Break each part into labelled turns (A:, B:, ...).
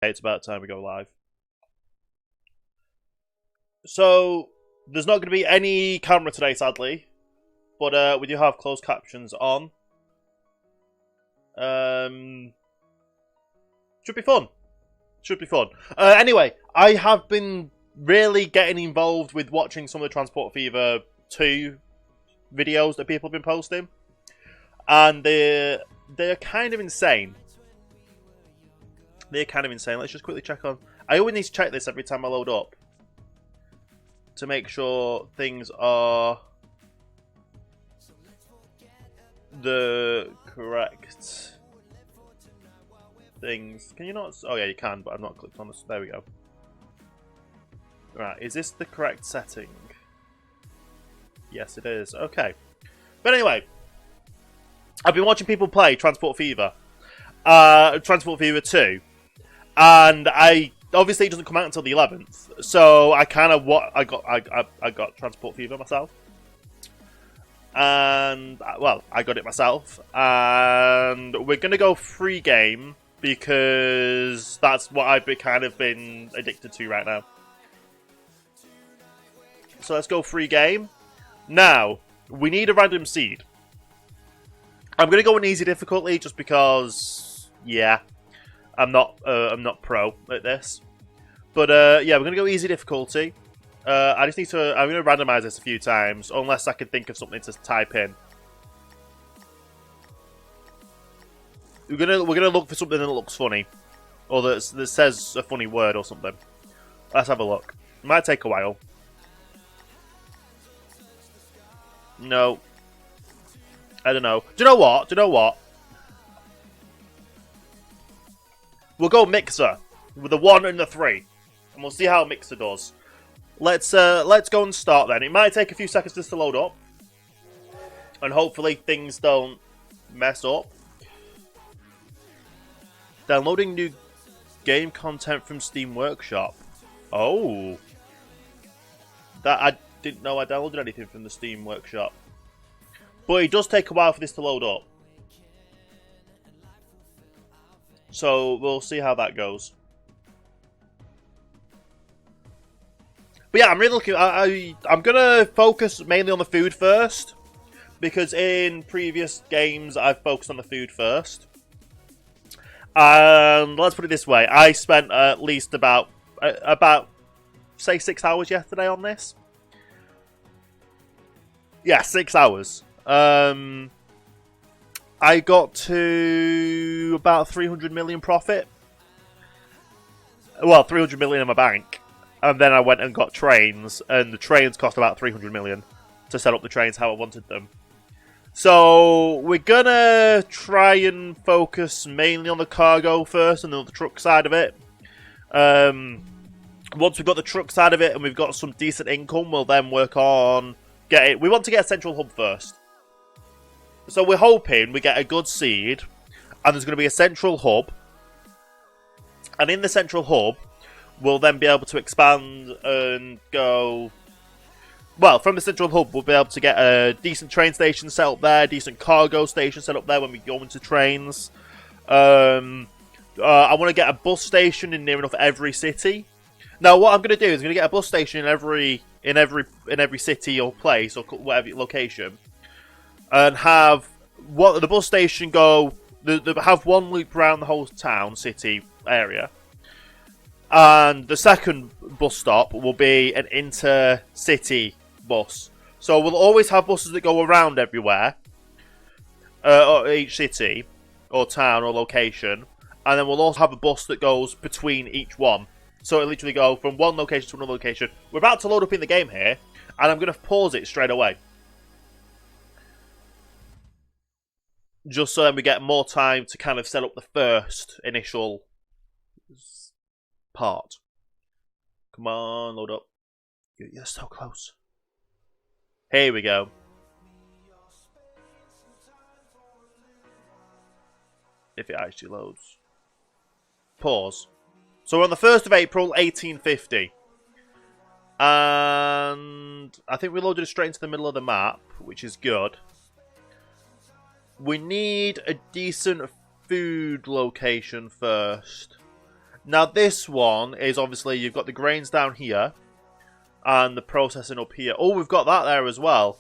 A: It's about time we go live. So, there's not going to be any camera today, sadly. But we do have closed captions on. Should be fun. Should be fun. Anyway, I have been really getting involved with watching some of the Transport Fever 2 videos that people have been posting. And they're kind of insane. They're kind of insane. Let's just quickly check on... I always need to check this every time I load up, to make sure things are the correct things. Can you not? Oh yeah, you can, but I've not clicked on this. There we go. Right, is this the correct setting? Yes, it is. Okay. But anyway, I've been watching people play Transport Fever. Transport Fever 2. And obviously it doesn't come out until the 11th. So I kind of I got Transport Fever myself. And well, I got it myself. And we're going to go free game because that's what I've been addicted to right now. So let's go free game. Now, we need a random seed. I'm going to go on easy difficulty just because, yeah, I'm not pro at this. But yeah, we're going to go easy difficulty. I just need to, I'm going to randomize this a few times, unless I can think of something to type in. We're gonna look for something that looks funny, or that says a funny word or something. Let's have a look. It might take a while. No. I don't know. Do you know what? We'll go Mixer with the 1 and the 3, and we'll see how Mixer does. Let's go and start then. It might take a few seconds just to load up, and hopefully things don't mess up. Downloading new game content from Steam Workshop. Oh, that I didn't know I downloaded anything from the Steam Workshop. But it does take a while for this to load up. So we'll see how that goes. But yeah, I'm really looking... I'm going to focus mainly on the food first. Because in previous games, I've focused on the food first. And let's put it this way. I spent at least about say, 6 hours yesterday on this. Yeah, 6 hours. I got to about 300 million profit. Well, 300 million in my bank. And then I went and got trains. And the trains cost about 300 million to set up the trains how I wanted them. So, we're gonna try and focus mainly on the cargo first and then the truck side of it. Once we've got the truck side of it and we've got some decent income, we'll then work on... We want to get a central hub first. So we're hoping we get a good seed, and there's going to be a central hub. And in the central hub, we'll then be able to expand and go... Well, from the central hub, we'll be able to get a decent train station set up there, decent cargo station set up there when we go into trains. I want to get a bus station in near enough every city. Now, what I'm going to do is I'm going to get a bus station in every city or place or whatever location, and have the bus station go. Have one loop around the whole town, city area. And the second bus stop will be an intercity bus. So we'll always have buses that go around everywhere, or each city, or town, or location. And then we'll also have a bus that goes between each one. So it'll literally go from one location to another location. We're about to load up in the game here, and I'm going to pause it straight away. Just so then we get more time to kind of set up the first initial part. Come on, load up. You're so close. Here we go. If it actually loads. Pause. So we're on the 1st of April, 1850. And I think we loaded it straight into the middle of the map, which is good. We need a decent food location first. Now this one is obviously you've got the grains down here and the processing up here. Oh, we've got that there as well.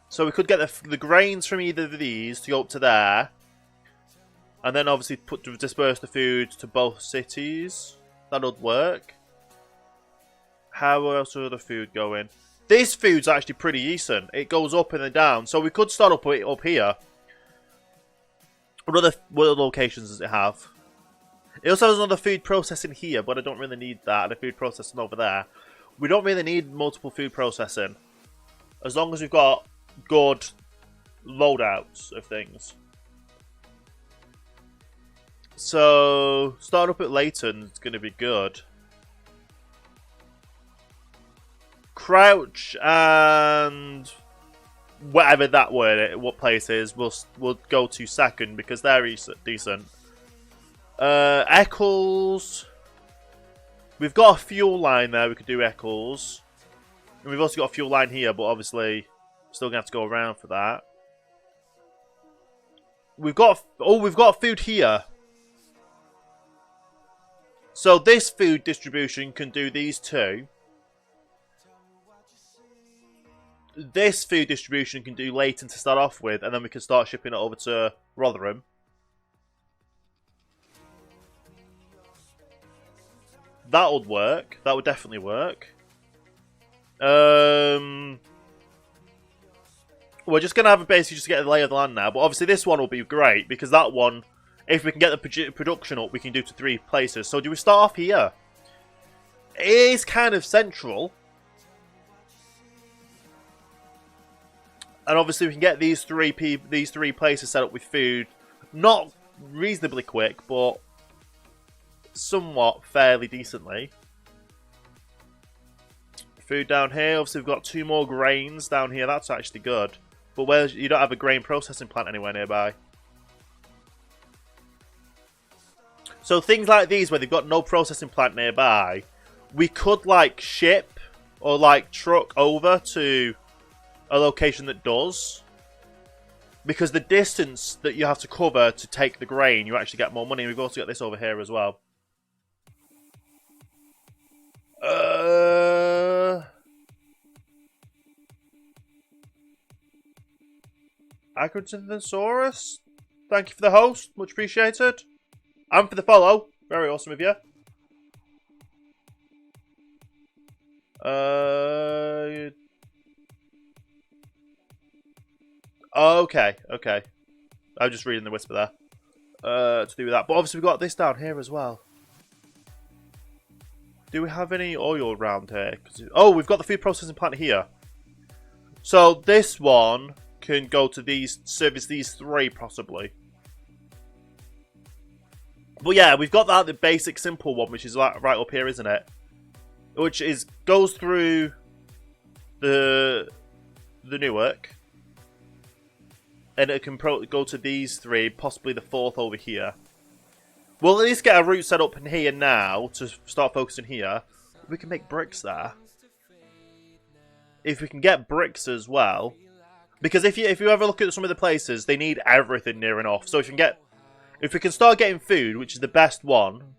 A: So we could get the grains from either of these to go up to there. And then obviously disperse the food to both cities. That would work. How else would the food go in? This food's actually pretty decent. It goes up and then down. So we could start up here. What other locations does it have? It also has another food processing here, but I don't really need that. And a food processing over there. We don't really need multiple food processing. As long as we've got good loadouts of things. So, starting up at Leighton is going to be good. Crouch and whatever that word, what place is, we'll go to second because they're decent. Eccles. We've got a fuel line there, we could do Eccles. And we've also got a fuel line here, but obviously still going to have to go around for that. We've got food here. So this food distribution can do these two. This food distribution can do Leighton to start off with, and then we can start shipping it over to Rotherham. That would work. That would definitely work. We're just going to have a basically just get the lay of the land now, but obviously this one will be great, because that one, if we can get the production up, we can do to 3 places. So do we start off here? It is kind of central. And obviously we can get these three places set up with food. Not reasonably quick, but somewhat fairly decently. Food down here. Obviously we've got 2 more grains down here. That's actually good. But where you don't have a grain processing plant anywhere nearby. So things like these where they've got no processing plant nearby, we could like ship or like truck over to a location that does. Because the distance that you have to cover to take the grain, you actually get more money. We've also got this over here as well. Acrotinosaurus, thank you for the host, much appreciated. And for the follow, very awesome of you. Okay. I'm just reading the whisper there. To do with that. But obviously we've got this down here as well. Do we have any oil around here? Oh, we've got the food processing plant here. So this one can go to these, service these 3 possibly. But yeah, we've got that, the basic simple one, which is right up here, isn't it? Which is goes through the Newark. And it can go to these 3, possibly the 4th over here. We'll at least get a route set up in here now to start focusing here. We can make bricks there. If we can get bricks as well. Because if you ever look at some of the places, they need everything near enough. So if we can start getting food, which is the best one,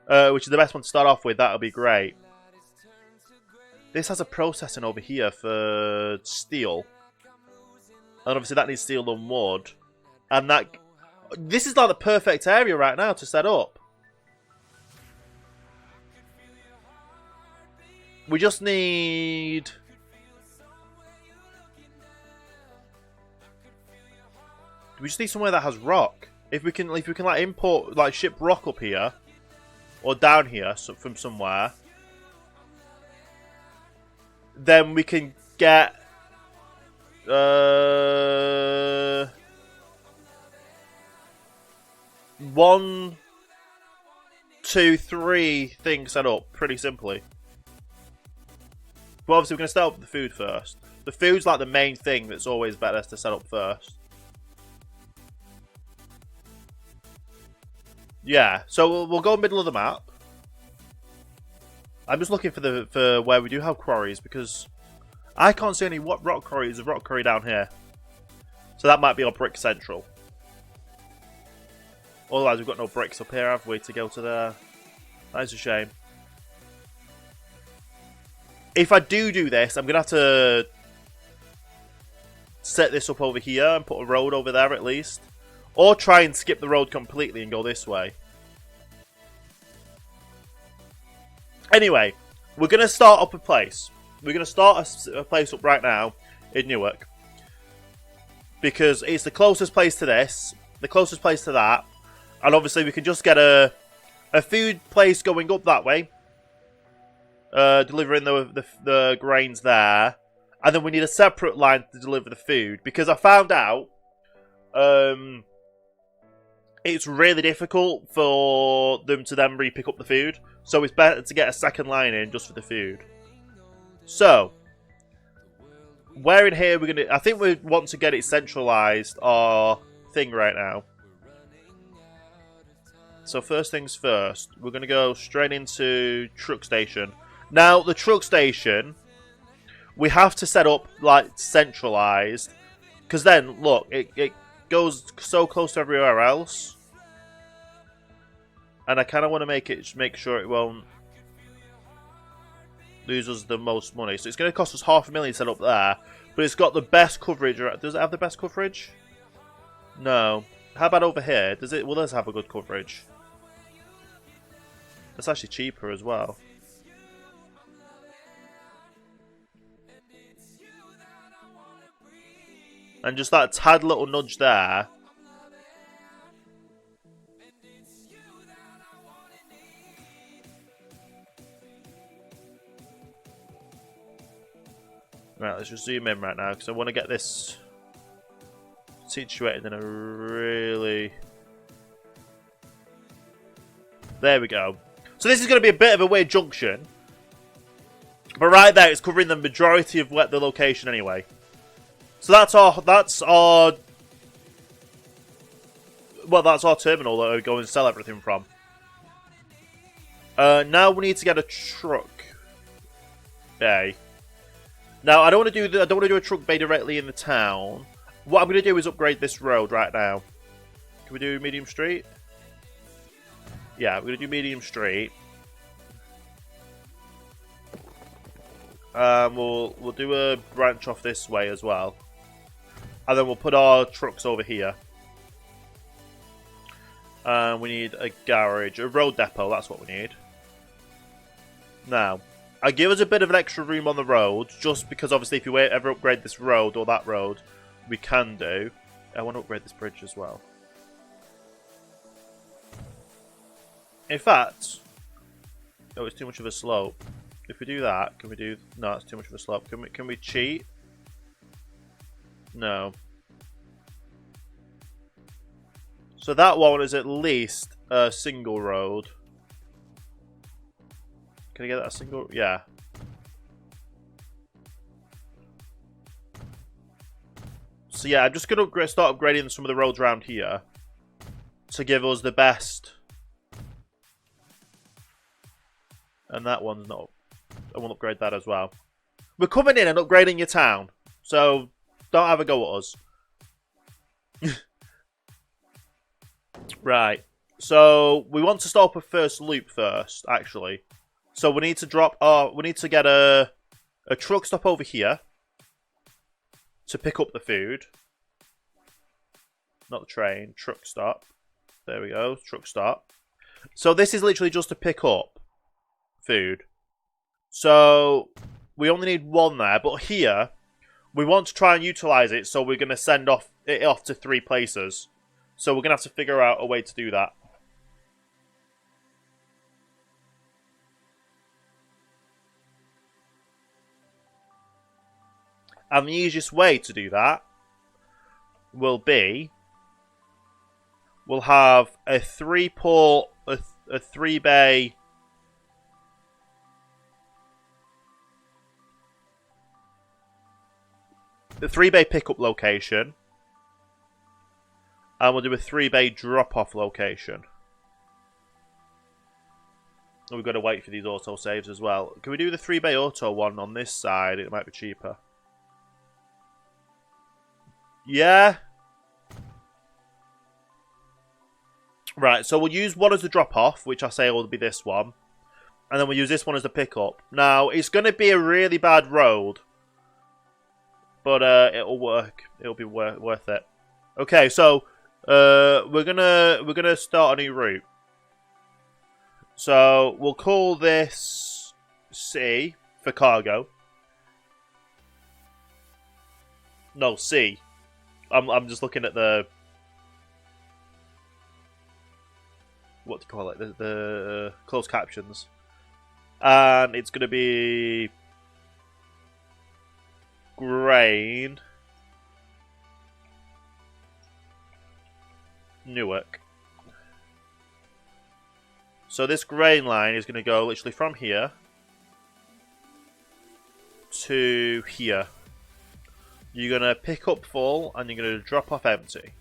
A: to start off with, that'll be great. This has a processing over here for steel. And obviously that needs steel and wood. And this is like the perfect area right now to set up. We just need... We just need somewhere that has rock. If we can like import, like ship rock up here. Or down here from somewhere. Then we can get... 1, 2, 3 things set up pretty simply. But obviously we're going to start with the food first. The food's like the main thing that's always better to set up first. Yeah, so we'll go middle of the map. I'm just looking for where we do have quarries because I can't see any rock quarries. There's a rock quarry down here. So that might be our brick central. Otherwise, we've got no bricks up here, have we, to go to there? That is a shame. If I do this, I'm going to have to set this up over here and put a road over there at least. Or try and skip the road completely and go this way. Anyway, we're going to start up a place. We're going to start a place up right now in Newark. Because it's the closest place to this, the closest place to that. And obviously we can just get a food place going up that way. Delivering the grains there. And then we need a separate line to deliver the food. Because I found out it's really difficult for them to then re-pick up the food. So it's better to get a second line in just for the food. So, where in here we're going to... I think we want to get it centralised, our thing right now. So first things first, we're going to go straight into truck station. Now, the truck station, we have to set up, like, centralised. Because then, look, it goes so close to everywhere else. And I kind of want to make sure it won't lose us the most money. So it's going to cost us $500,000 set up there. But it's got the best coverage. Does it have the best coverage? No. How about over here? Does it? Will this have a good coverage? It's actually cheaper as well. And just that tad little nudge there. Right, let's just zoom in right now because I want to get this situated in a really... There we go. So this is going to be a bit of a weird junction. But right there, it's covering the majority of the location anyway. So that's our terminal that we go and sell everything from. Now we need to get a truck bay. Now I don't want to do a truck bay directly in the town. What I'm going to do is upgrade this road right now. Can we do medium street? Yeah, we're going to do medium street. We'll do a branch off this way as well. And then we'll put our trucks over here. We need a garage, a road depot, that's what we need. Now, I give us a bit of an extra room on the road, just because obviously if you ever upgrade this road or that road, we can do. I want to upgrade this bridge as well. In fact, oh, it's too much of a slope. If we do that, can we do... No, it's too much of a slope. Can we cheat? No. So that one is at least a single road. Can I get that a single? Yeah. So yeah, I'm just going to start upgrading some of the roads around here to give us the best. And that one's not... I want to upgrade that as well. We're coming in and upgrading your town. So don't have a go at us. Right. So we want to start up a first loop first, actually. So we need to drop... we need to get a truck stop over here to pick up the food. Not the train. Truck stop. There we go. Truck stop. So this is literally just to pick up food. So we only need one there. But here, we want to try and utilize it. So we're going to send it off to 3 places. So we're going to have to figure out a way to do that. And the easiest way to do that will be... We'll have a 3-port, a 3-bay... The 3-bay pickup location. And we'll do a 3-bay drop-off location. And we've got to wait for these auto saves as well. Can we do the 3-bay auto one on this side? It might be cheaper. Yeah. Right, so we'll use one as the drop-off, which I say will be this one. And then we'll use this one as the pick-up. Now, it's going to be a really bad road. But it'll work. It'll be worth it. Okay, so we're gonna start a new route. So we'll call this C for cargo. No, C. I'm just looking at the what do you call it? The closed captions, and it's gonna be grain. Newark. So this grain line is going to go literally from here to here. You're going to pick up full and you're going to drop off empty.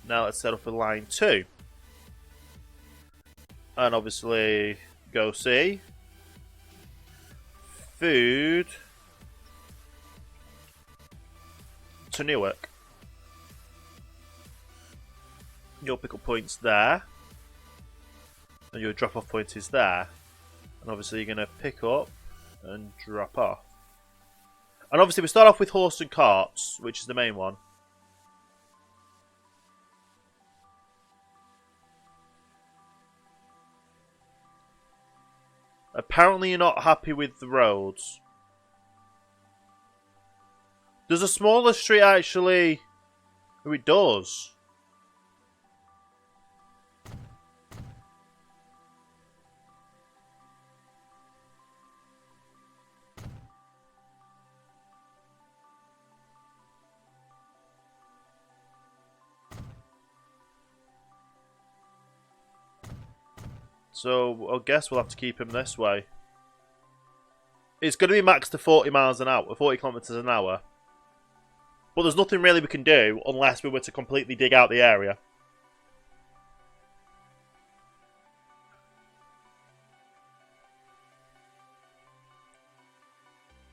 A: Now let's set up a line 2. And obviously go C. Food to Newark. Your pick up point's there. And your drop off point is there. And obviously you're going to pick up and drop off. And obviously we start off with horse and carts, which is the main one. Apparently you're not happy with the roads. Does a smaller street actually... Oh, it does. So I guess we'll have to keep him this way. It's going to be maxed to 40 miles an hour, 40 kilometers an hour. But there's nothing really we can do unless we were to completely dig out the area.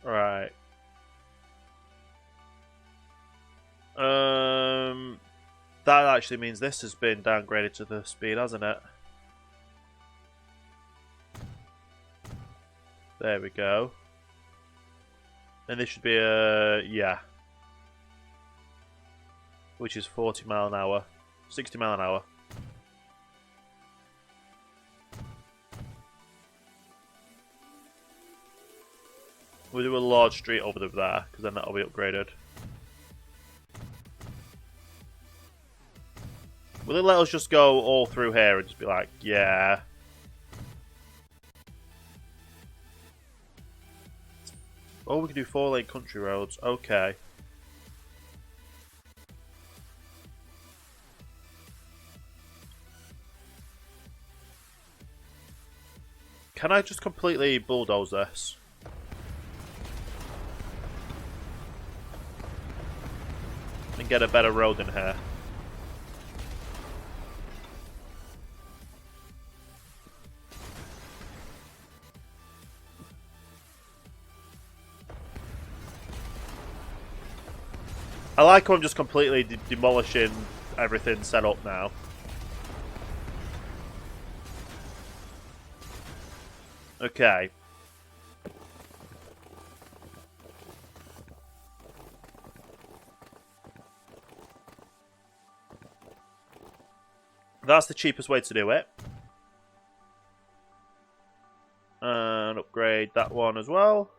A: Right. That actually means this has been downgraded to the speed, hasn't it? There we go. And this should be a... yeah. Which is 40 mile an hour. 60 mile an hour. We'll do a large street over there, because then that'll be upgraded. Will it let us just go all through here and just be like, yeah. Oh, we can do 4-lane country roads. Okay. Can I just completely bulldoze this? And get a better road in here? I like how I'm just completely demolishing everything set up now. Okay. That's the cheapest way to do it. And upgrade that one as well.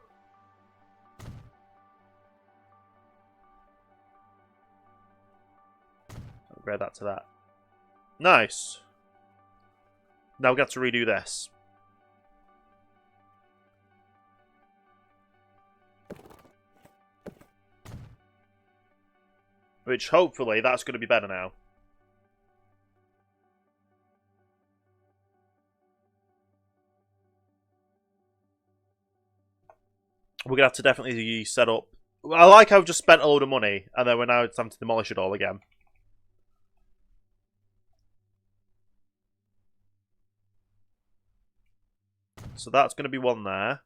A: Upgrade that to that. Nice. Now we got to redo this. Which hopefully that's going to be better now. We're going to have to definitely set up... I like how I've just spent a load of money and then we're now time to demolish it all again. So that's going to be one there.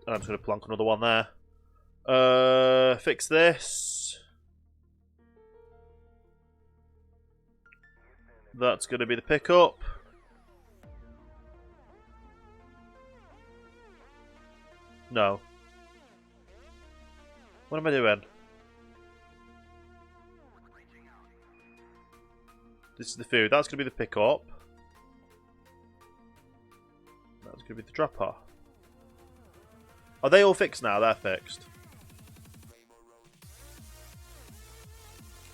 A: I'm just going to plonk another one there. Fix this. That's going to be the pickup. No. What am I doing? This is the food. That's going to be the pickup. That's going to be the drop-off. Are they all fixed now? They're fixed.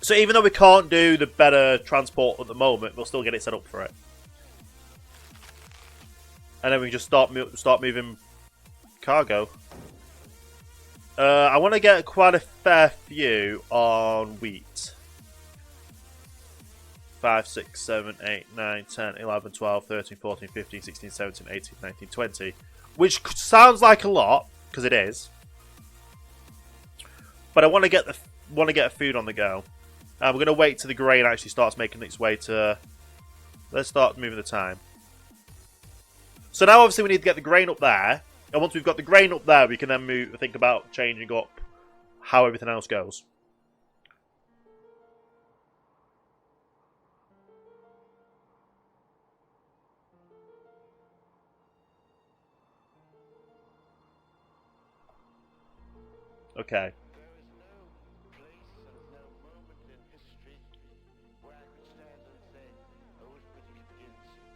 A: So even though we can't do the better transport at the moment, we'll still get it set up for it. And then we can just start moving cargo. I want to get quite a fair few on wheat. 5, 6, 7, 8, 9, 10, 11, 12, 13, 14, 15, 16, 17, 18, 19, 20. Which sounds like a lot, because it is. But I want to get food on the go. We're going to wait till the grain actually starts making its way to... Let's start moving the time. So now obviously we need to get the grain up there. And once we've got the grain up there, we can then think about changing up how everything else goes. Okay.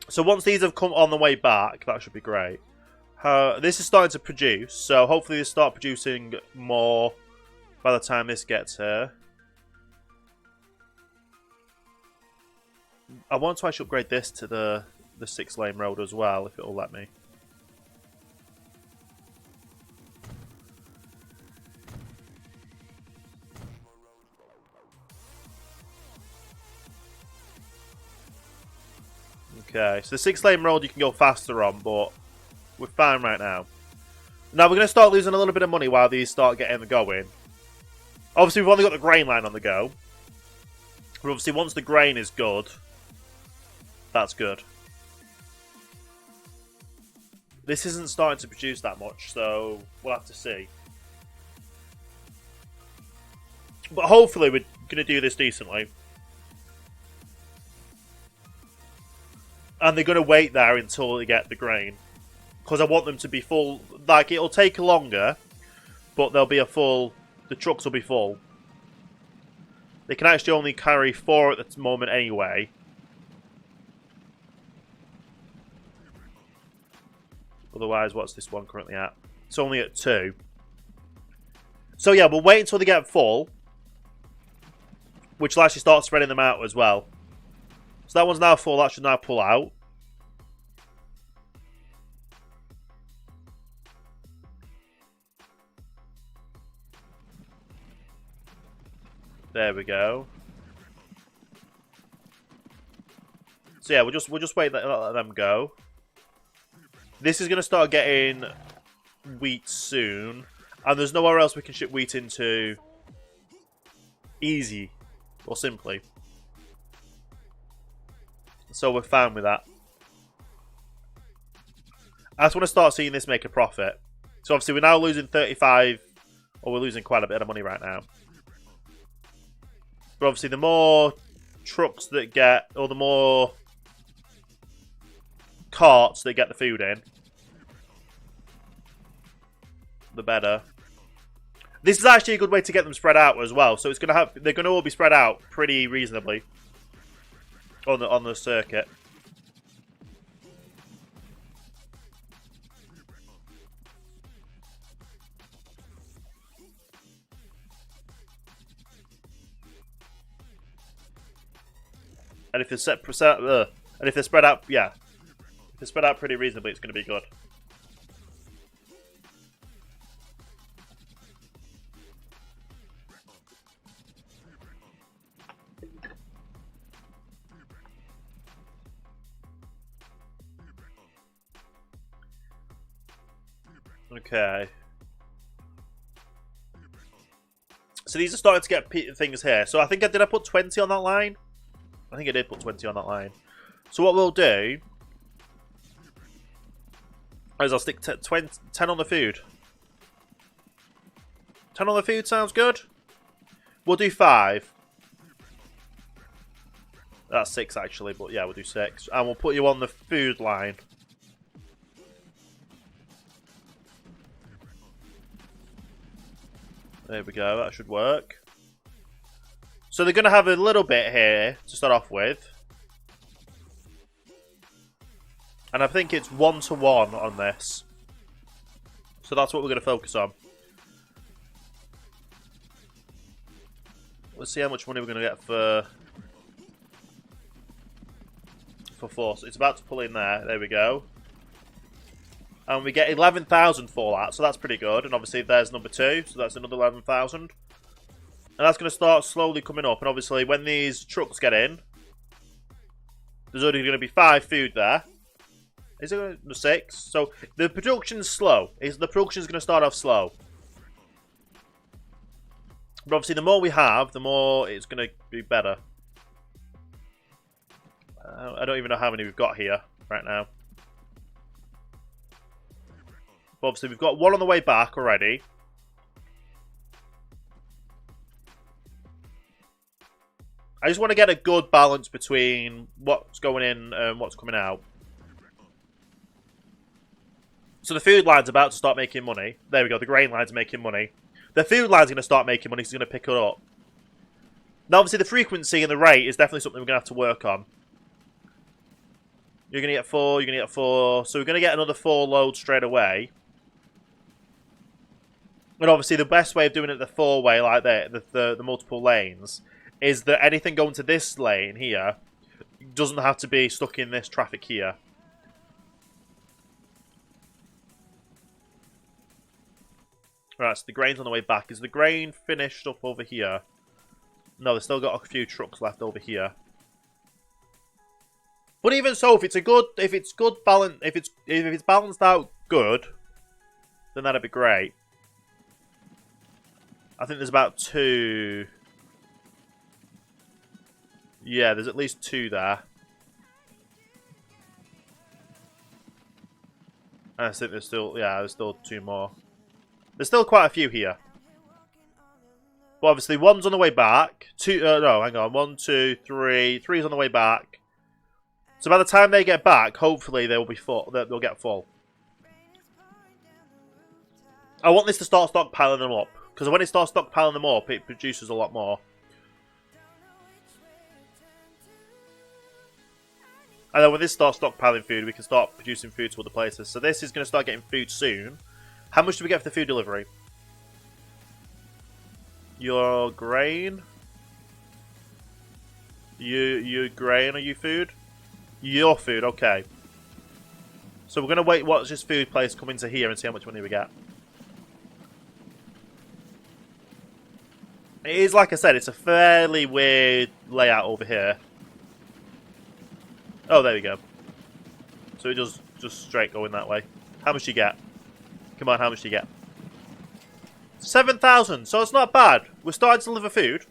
A: So once these have come on the way back, that should be great. This is starting to produce, so hopefully they start producing more by the time this gets here. I want to actually upgrade this to the 6-lane road as well, if it'll let me. Okay, so the 6-lane road you can go faster on, but we're fine right now. Now we're going to start losing a little bit of money while these start getting going. Obviously we've only got the grain line on the go. But obviously once the grain is good, that's good. This isn't starting to produce that much, so we'll have to see. But hopefully we're going to do this decently. And they're going to wait there until they get the grain. Because I want them to be full. Like, it'll take longer, but they'll be the trucks will be full. They can actually only carry 4 at the moment anyway. Otherwise, what's this one currently at? It's only at 2. So yeah, we'll wait until they get full. Which will actually start spreading them out as well. So that one's now full, that should now pull out. There we go. So yeah, we'll just wait let them go. This is going to start getting wheat soon. And there's nowhere else we can ship wheat into easy or simply. So we're fine with that. I just want to start seeing this make a profit. So obviously we're now losing 35, or we're losing quite a bit of money right now. But obviously the more trucks that get, or the more carts that get the food in, the better. This is actually a good way to get them spread out as well. So it's going to have, they're going to all be spread out pretty reasonably on the circuit. And if they're spread out, yeah, if they're spread out pretty reasonably, it's going to be good. Okay. So these are starting to get things here. So I think did I put 20 on that line? I think I did put 20 on that line. So what we'll do is I'll stick 10 on the food. 10 on the food sounds good. We'll do 5. That's 6 actually, but yeah, we'll do 6. And we'll put you on the food line. There we go, that should work. So they're going to have a little bit here to start off with. And I think it's 1-to-1 on this. So that's what we're going to focus on. Let's see how much money we're going to get for 4. So it's about to pull in there. There we go. And we get 11,000 for that, so that's pretty good. And obviously there's number 2, so that's another 11,000. And that's going to start slowly coming up. And obviously when these trucks get in, there's only going to be 5 food there. Is it 6? So the production's slow. The production's going to start off slow. But obviously the more we have, the more it's going to be better. I don't even know how many we've got here right now. But obviously we've got 1 on the way back already. I just want to get a good balance between what's going in and what's coming out. So the food line's about to start making money. There we go, the grain line's making money. The food line's going to start making money, so it's going to pick it up. Now obviously the frequency and the rate is definitely something we're going to have to work on. You're going to get 4, you're going to get 4. So we're going to get another 4 loads straight away. And obviously the best way of doing it the 4-way like that, the multiple lanes, is that anything going to this lane here doesn't have to be stuck in this traffic here. Right, so the grain's on the way back. Is the grain finished up over here? No, they've still got a few trucks left over here. But even so, if it's balanced out good, then that'd be great. I think there's about 2. Yeah, there's at least 2 there. I think there's still, yeah, there's still 2 more. There's still quite a few here. But obviously, 1's on the way back. 2, no, hang on. 1, 2, 3. 3's on the way back. So by the time they get back, hopefully they will be full. They'll get full. I want this to start stockpiling them up. Because when it starts stockpiling them up, it produces a lot more. And then when this starts stockpiling food, we can start producing food to other places. So this is going to start getting food soon. How much do we get for the food delivery? Your grain? You grain, are you food? Your food, okay. So we're going to wait watch this food place come into here and see how much money we get. It is, like I said, it's a fairly weird layout over here. Oh, there we go. So it does just straight going that way. How much do you get? Come on, how much do you get? 7,000, so it's not bad. We're starting to deliver food.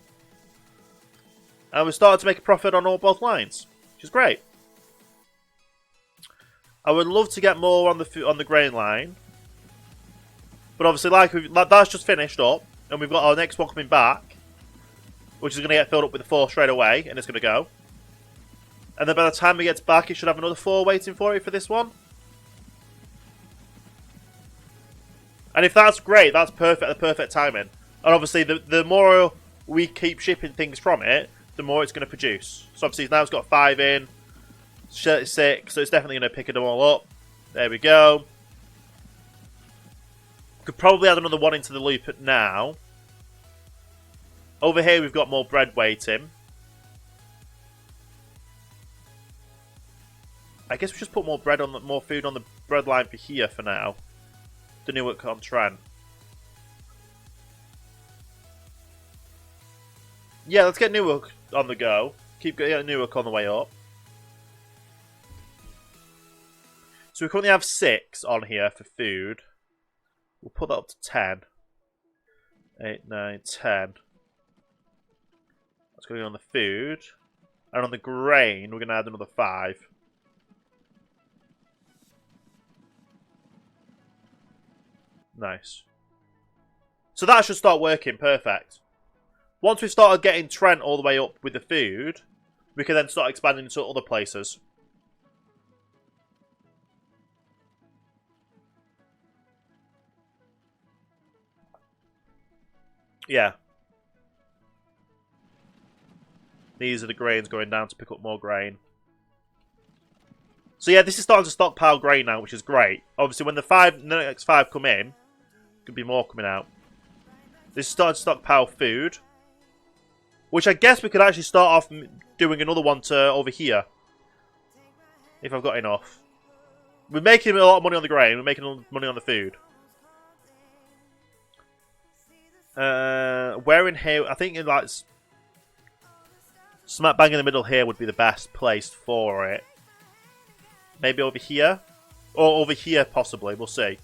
A: And we're starting to make a profit on both lines, which is great. I would love to get more on the grain line. But obviously, that's just finished up. And we've got our next one coming back, which is going to get filled up with the 4 straight away, and it's going to go. And then by the time it gets back, it should have another 4 waiting for it for this one. And if that's great, that's perfect, the perfect timing. And obviously, the more we keep shipping things from it, the more it's going to produce. So obviously, now it's got 5 in, 6, so it's definitely going to pick them all up. There we go. Could probably add another 1 into the loop now. Over here, we've got more bread waiting. I guess we just put more food on the bread line for here for now. The Newark on Trent. Yeah, let's get Newark on the go. Keep getting Newark on the way up. So we currently have 6 on here for food. We'll put that up to 10. 8, 9, 10. That's going on the food. And on the grain, we're going to add another 5. Nice. So that should start working perfect. Once we've started getting Trent all the way up with the food, we can then start expanding to other places. Yeah. These are the grains going down to pick up more grain. So yeah, this is starting to stockpile grain now, which is great. Obviously, when the next 5 come in, could be more coming out. This is starting to stockpile food, which I guess we could actually start off doing another one to over here, if I've got enough. We're making a lot of money on the grain. We're making a lot of money on the food. Where in here? I think in like smack bang in the middle here would be the best place for it. Maybe over here? Or over here, possibly. We'll see.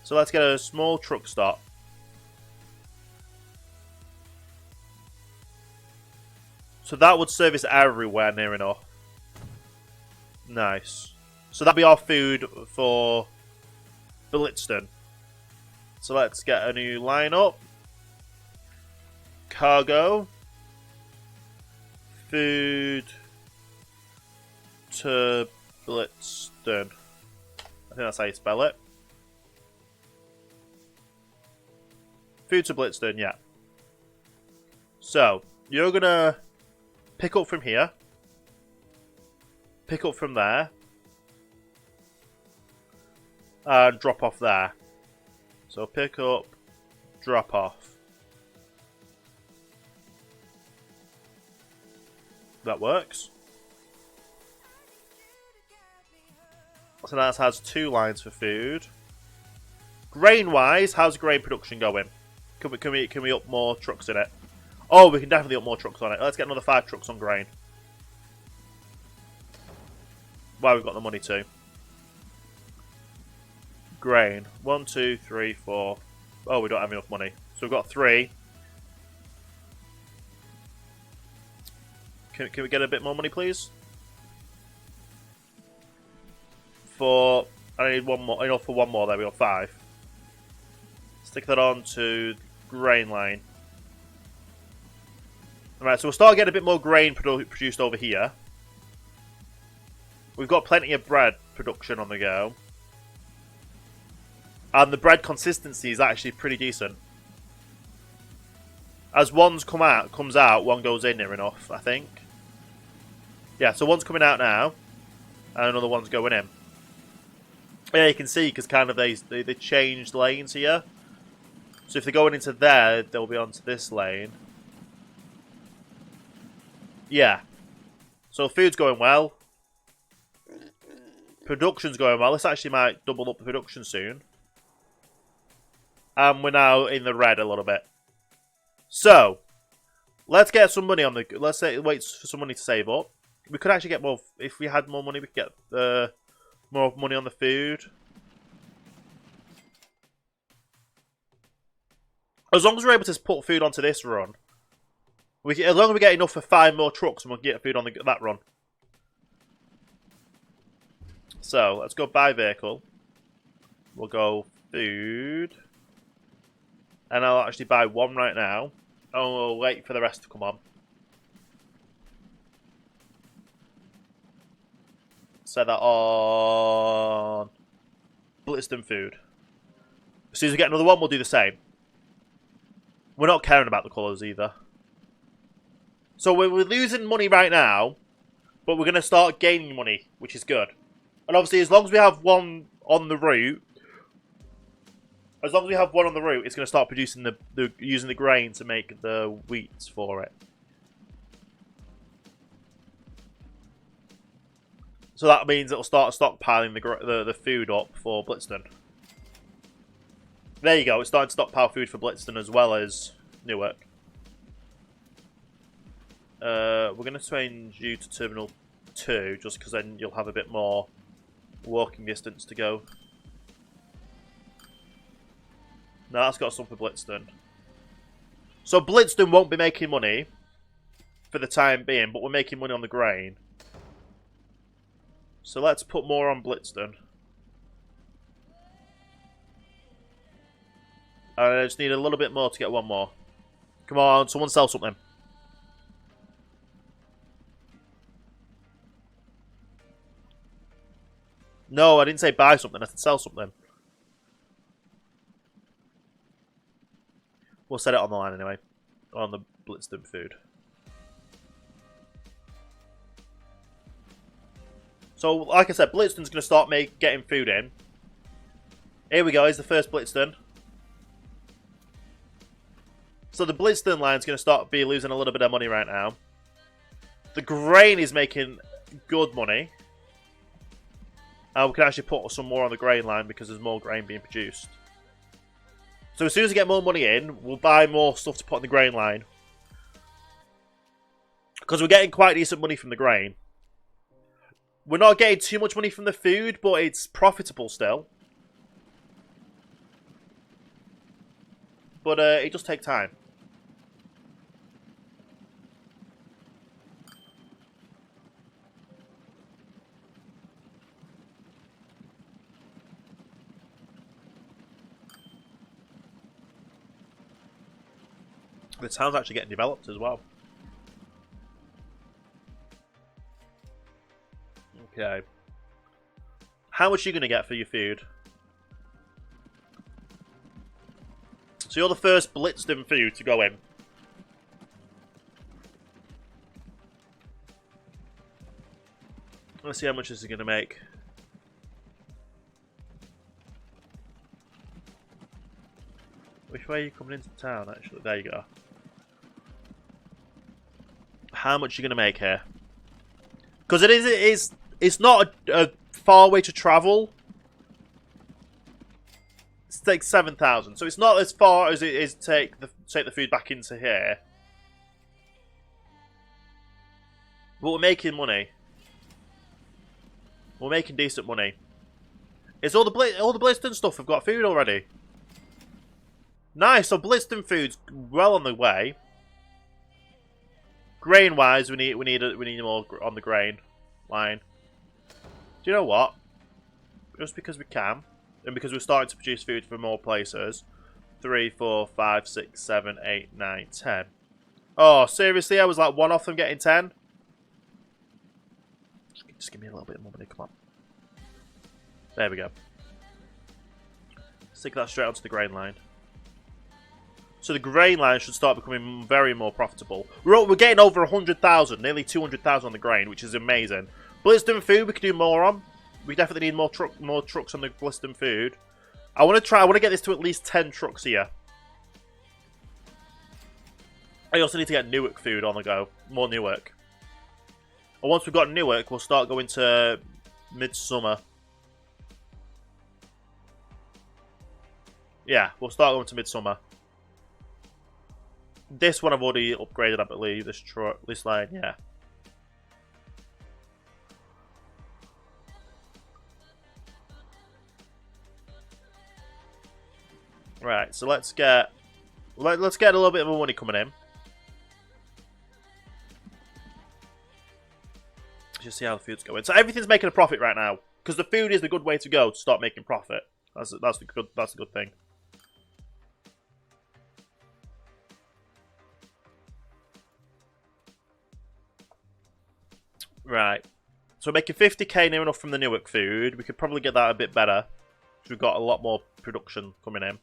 A: So let's get a small truck stop. So that would service everywhere near enough. Nice. So that'll be our food for Blitston. So let's get a new line up. Cargo. Food to Blitston. I think that's how you spell it. Food to Blitston, yeah. So, you're gonna pick up from here. Pick up from there. And drop off there. So pick up, drop off. That works. So that has 2 lines for food. Grain-wise, how's grain production going? Can we up more trucks in it? Oh, we can definitely up more trucks on it. Let's get another 5 trucks on grain. Wow, we've got the money too. Grain. 1, 2, 3, 4. Oh, we don't have enough money. So we've got 3. Can we get a bit more money, please? I need 1 more. Enough for 1 more. There we go. 5. Stick that on to grain line. Alright, so we'll start getting a bit more grain produced over here. We've got plenty of bread production on the go. And the bread consistency is actually pretty decent. As one's comes out, one goes in near enough, I think. Yeah, so one's coming out now. And another one's going in. Yeah, you can see, because kind of they changed lanes here. So if they're going into there, they'll be onto this lane. Yeah. So food's going well. Production's going well. This actually might double up the production soon. And we're now in the red a little bit. So, let's get some money on the... Let's say wait for some money to save up. We could actually get more... If we had more money, we could get more money on the food. As long as we're able to put food onto this run. As long as we get enough for 5 more trucks, and we'll get food on that run. So, let's go buy vehicle. We'll go food. And I'll actually buy 1 right now. And we'll wait for the rest to come on. Set that on Blitston food. As soon as we get another one, we'll do the same. We're not caring about the colours either. So we're losing money right now, but we're going to start gaining money, which is good. And obviously, as long as we have one on the route, it's going to start producing using the grain to make the wheat for it. So that means it'll start stockpiling the food up for Blitston. There you go, it's starting to stockpile food for Blitston as well as Newark. We're going to change you to Terminal 2, just because then you'll have a bit more walking distance to go. Now that's got some for Blitston. So Blitston won't be making money for the time being, but we're making money on the grain. So let's put more on Blitston. I just need a little bit more to get one more. Come on, someone sell something. No, I didn't say buy something. I said sell something. We'll set it on the line anyway. On the Blitzden food. So, like I said, Blitzden's going to start getting food in. Here we go, here's the first Blitzden. So the Blitzden line's going to start losing a little bit of money right now. The grain is making good money. We can actually put some more on the grain line because there's more grain being produced. So as soon as we get more money in, we'll buy more stuff to put on the grain line. Because we're getting quite decent money from the grain. We're not getting too much money from the food, but it's profitable still. But it does take time. The town's actually getting developed as well. Okay. How much are you going to get for your food? So you're the first Blitzden food to go in. Let's see how much this is going to make. Which way are you coming into town, actually? There you go. How much are you going to make here? Because it's not a far way to travel. It's like 7,000, so it's not as far as it is to take the food back into here. But we're making money. We're making decent money. Is all the Blitzden stuff have got food already? Nice. So Blitzden food's well on the way. Grain wise, we need more on the grain line. Do you know what? Just because we can, and because we're starting to produce food for more places. 3, 4, 5, 6, 7, 8, 9, 10. Oh, seriously? I was like one off them getting 10? Just give me a little bit more money, come on. There we go. Stick that straight onto the grain line. So the grain line should start becoming very more profitable. We're getting over 100,000, nearly 200,000 on the grain, which is amazing. Blitzden food we could do more on. We definitely need more trucks on the Blitzden food. I want to get this to at least 10 trucks here. I also need to get Newark food on the go. More Newark. And once we've got Newark, we'll start going to Midsummer. Yeah, we'll start going to Midsummer. This one I've already upgraded, I believe. This line, yeah. Right, so let's get a little bit more money coming in. Just see how the food's going. So everything's making a profit right now because the food is the good way to go to start making profit. That's the good thing. Right. So we're making 50k near enough from the Newark food. We could probably get that a bit better. We've got a lot more production coming in.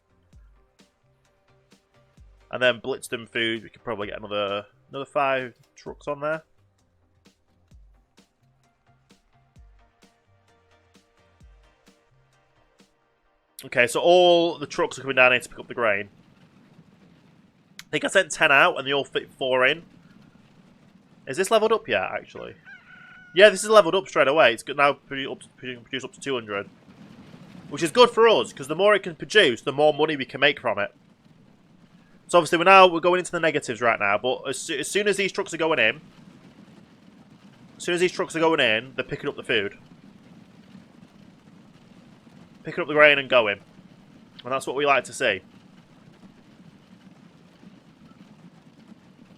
A: And then Blitzden food, we could probably get another 5 trucks on there. Okay, so all the trucks are coming down here to pick up the grain. I think I sent 10 out and they all fit 4 in. Is this leveled up yet, actually? Yeah, this is leveled up straight away. It's now produce up to 200. Which is good for us, because the more it can produce, the more money we can make from it. So obviously we're going into the negatives right now, but as soon as these trucks are going in, they're picking up the food. Picking up the grain and going. And that's what we like to see.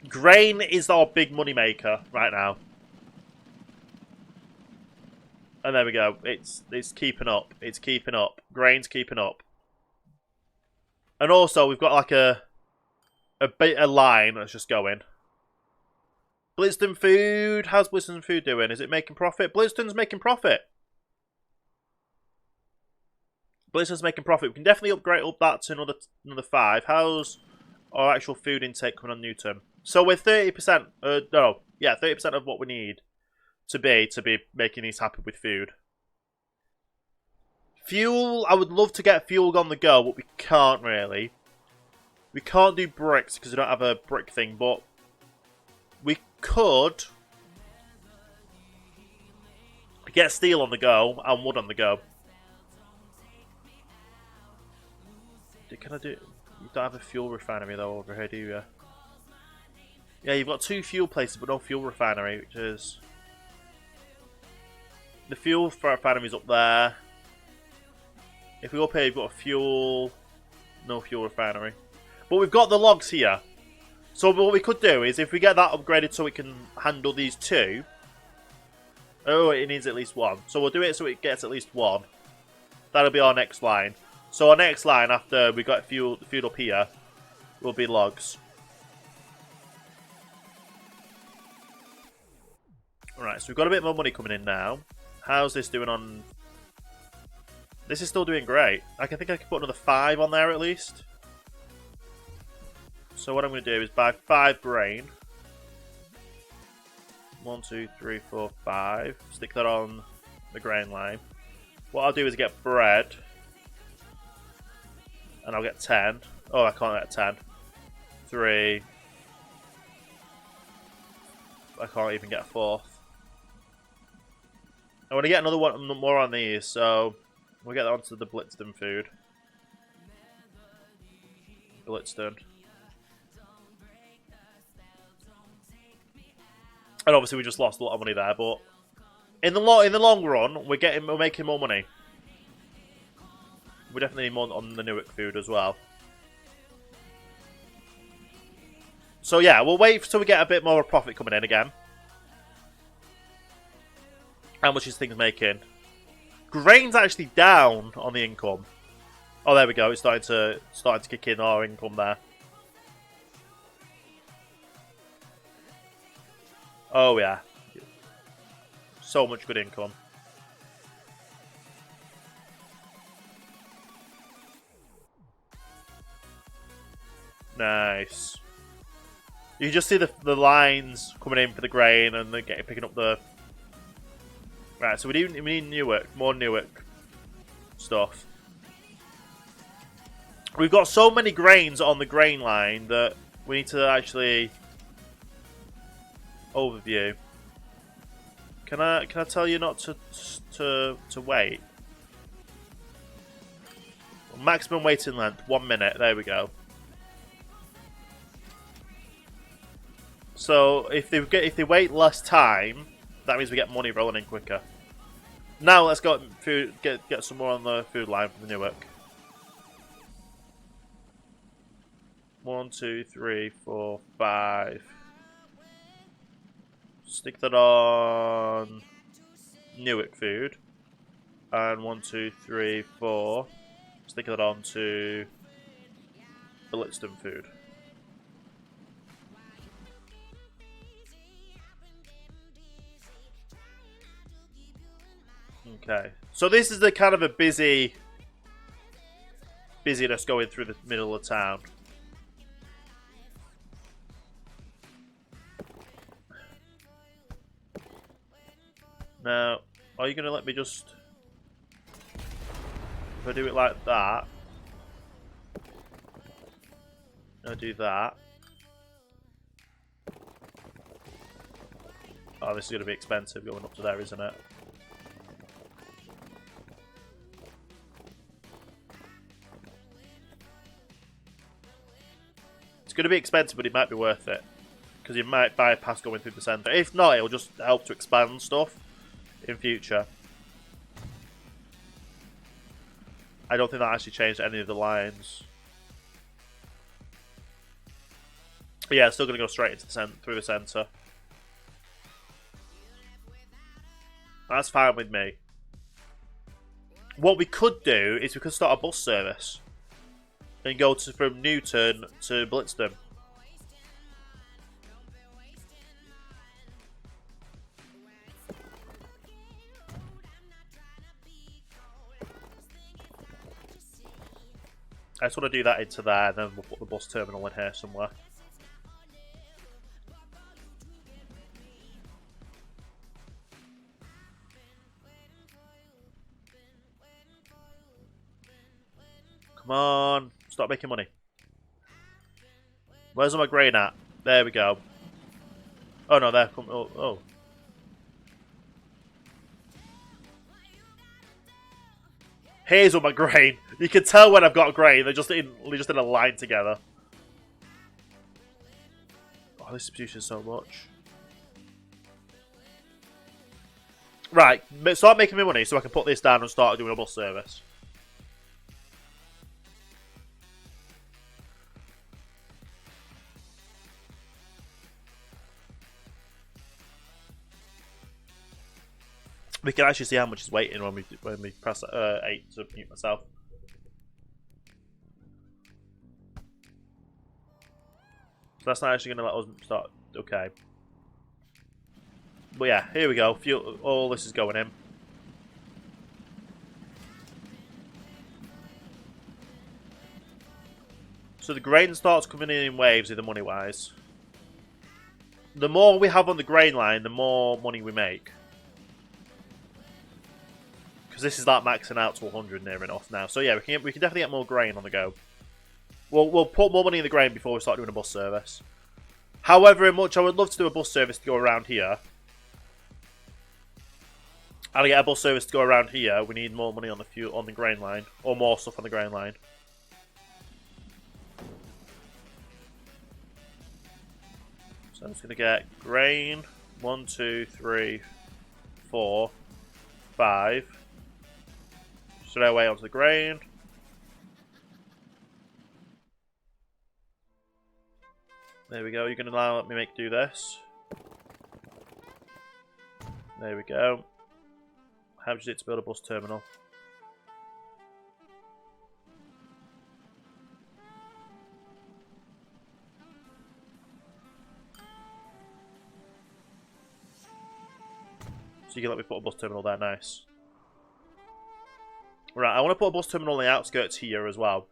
A: Grain is our big money maker right now. And there we go. It's keeping up. It's keeping up. Grain's keeping up. And also, we've got like a line that's just going. Blitzton Food. How's Blitzton Food doing? Is it making profit? Blitzton's making profit. Blitzton's making profit. We can definitely upgrade up that to another 5. How's our actual food intake coming on Newton? So we're 30%. No, yeah, 30% of what we need to be making these happy with food. Fuel. I would love to get fuel on the go, but we can't really. We can't do bricks because we don't have a brick thing, but we could get steel on the go and wood on the go. Can I do... You don't have a fuel refinery though over here, do you? Yeah, you've got 2 fuel places but no fuel refinery, which is... The fuel refinery's up there. If we go up here, you've got a fuel... No fuel refinery. But we've got the logs here. So what we could do is, if we get that upgraded so it can handle these 2... Oh, it needs at least 1. So we'll do it so it gets at least 1. That'll be our next line. So our next line, after we got fuel up here, will be logs. Alright, so we've got a bit more money coming in now. How's this doing on... This is still doing great. I think I can put another 5 on there at least. So what I'm going to do is buy 5 grain. 1, 2, 3, 4, 5. Stick that on the grain line. What I'll do is get bread. And I'll get 10. Oh, I can't get 10. 3. I can't even get a 4th. I want to get another one more on these, so we'll get onto the Blitzton food. Blitzton. And obviously we just lost a lot of money there, but in the long run, we're making more money. We definitely need more on the Newark food as well. So yeah, we'll wait till we get a bit more of profit coming in again. How much is things making? Grain's actually down on the income. Oh, there we go. It's starting to kick in our income there. Oh yeah, so much good income. Nice. You can just see the lines coming in for the grain and then picking up the... Right, so we need Newark, more Newark stuff. We've got so many grains on the grain line that we need to actually... Overview. Can I tell you not to wait? Maximum waiting length, 1 minute. There we go. So if they wait less time, that means we get money rolling in quicker. Now let's go get some more on the food line from the Newark. 1, 2, 3, 4, 5. Stick that on Newark food. And 1, 2, 3, 4. Stick that on to Blitzton food. Okay. So this is the kind of a busyness going through the middle of town. Now, are you going to let me just... If I do it like that... I'll do that. Oh, this is going to be expensive going up to there, isn't it? It's going to be expensive, but it might be worth it. Because you might bypass going through the centre. If not, it'll just help to expand stuff in future. I don't think that actually changed any of the lines. But yeah, it's still going to go straight into the through the centre. That's fine with me. What we could do is we could start a bus service. and go from Newton to Blitston. I just want to do that into there, and then we'll put the bus terminal in here somewhere. Come on, stop making money. Where's all my grain at? There we go. Oh no, there. Oh. Here's all my grain. You can tell when I've got grain. They're just in a line together. Oh, this produces so much. Right, start making me money so I can put this down and start doing a bus service. We can actually see how much is waiting when we press 8 to mute myself. So that's not actually going to let us start. Okay. But yeah, here we go. Fuel, all this is going in. So the grain starts coming in waves, either money-wise. The more we have on the grain line, the more money we make. Because this is like maxing out to 100 near enough now. So yeah, we can definitely get more grain on the go. We'll put more money in the grain before we start doing a bus service. However much I would love to do a bus service to go around here. And to get a bus service to go around here, we need more money on the grain line. Or more stuff on the grain line. So I'm just going to get grain. 1, 2, 3, 4, 5. Straight away onto the grain. There we go. You're going to now let me do this. There we go. How much is it to build a bus terminal? So you can let me put a bus terminal there, nice. Right, I want to put a bus terminal on the outskirts here as well.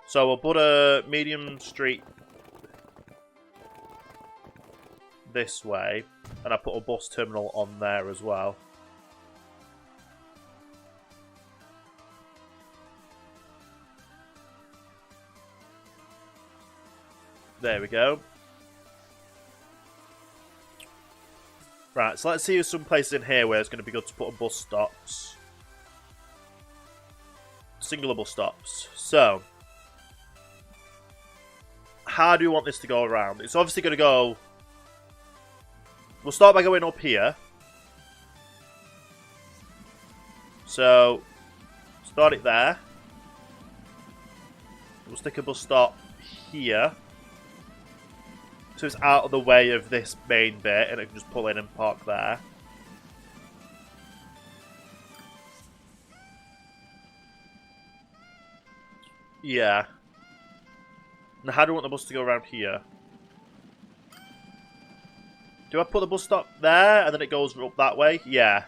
A: So we'll put a medium street this way, and I put a bus terminal on there as well. There we go. Right, so let's see some places in here where it's going to be good to put a bus stops. Singular bus stops. So, how do you want this to go around? It's obviously going to go... We'll start by going up here. So, start it there. We'll stick a bus stop here. So it's out of the way of this main bit, and it can just pull in and park there. Yeah. Now, how do I want the bus to go around here? Do I put the bus stop there, and then it goes up that way? Yeah.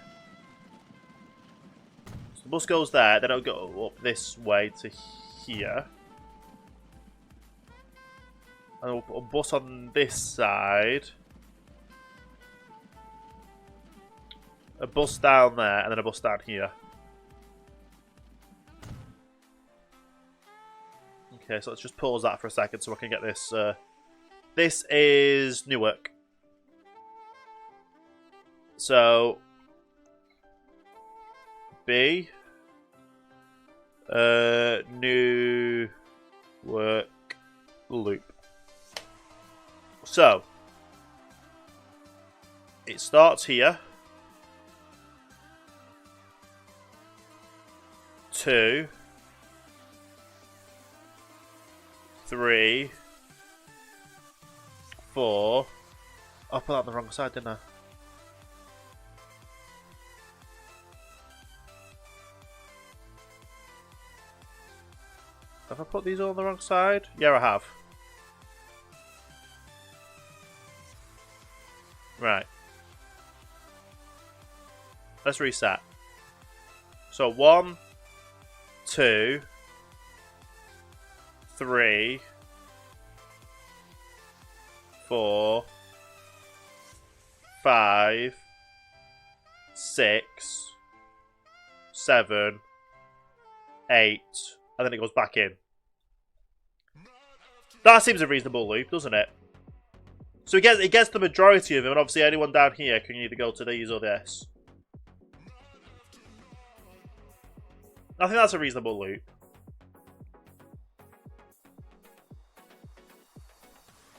A: So the bus goes there, then it'll go up this way to here. And we'll put a bus on this side. A bus down there, and then a bus down here. Okay, so let's just pause that for a second so I can get this. This is Newark. So, B. Newark Loop. So, it starts here. 2, 3, 4. I put that on the wrong side, didn't I? I Have I put these all on the wrong side? Yeah, I have. Right. Let's reset. So 1, 2, 3, 4, 5, 6, 7, 8, and then it goes back in. That seems a reasonable loop, doesn't it? So it gets the majority of them, and obviously anyone down here can either go to these or this. I think that's a reasonable loop.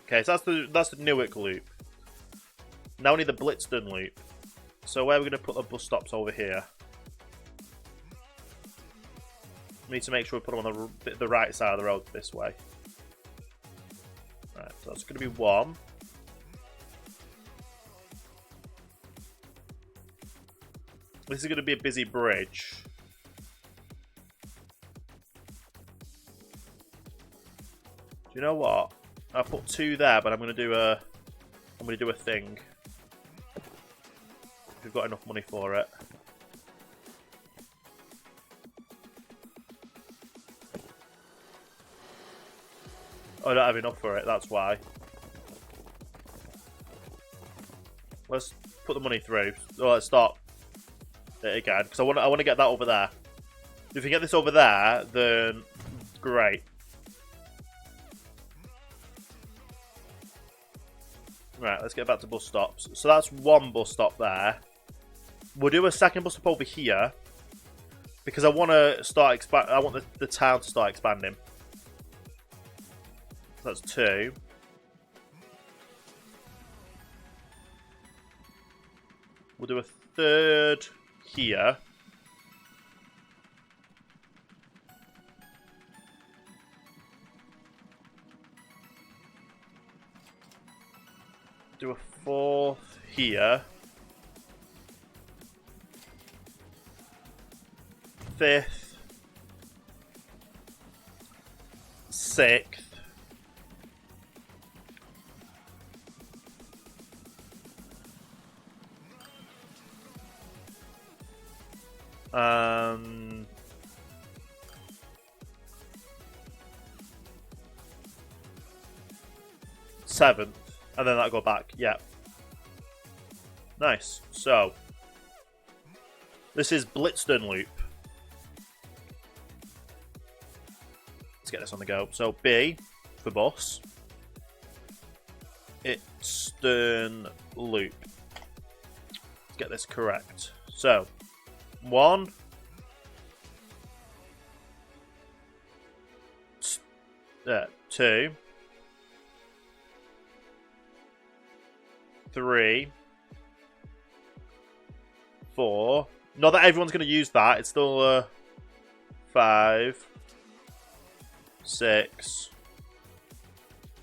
A: Okay, so that's the Newark loop. Now we need the Blitzton loop. So where are we going to put the bus stops over here? We need to make sure we put them on the right side of the road this way. Right, so that's going to be 1. This is going to be a busy bridge. Do you know what? I'll put 2 there, but I'm going to do a thing. If we've got enough money for it. Oh, I don't have enough for it, that's why. Let's put the money through. So let's start it again, because I want to get that over there. If we get this over there, then great. Right, let's get back to bus stops. So that's 1 bus stop there. We'll do a second bus stop over here, because I want to start expand. I want the town to start expanding. That's 2. We'll do a 3rd here. Do a 4th here. 5th. 6th. Seventh, and then that'll go back. Yeah. Nice. So, this is Blitzton loop. Let's get this on the go. So, B for bus. Itstern loop. Let's get this correct. So, 1. 2. 3. 4. Not that everyone's going to use that. It's still 5. 6.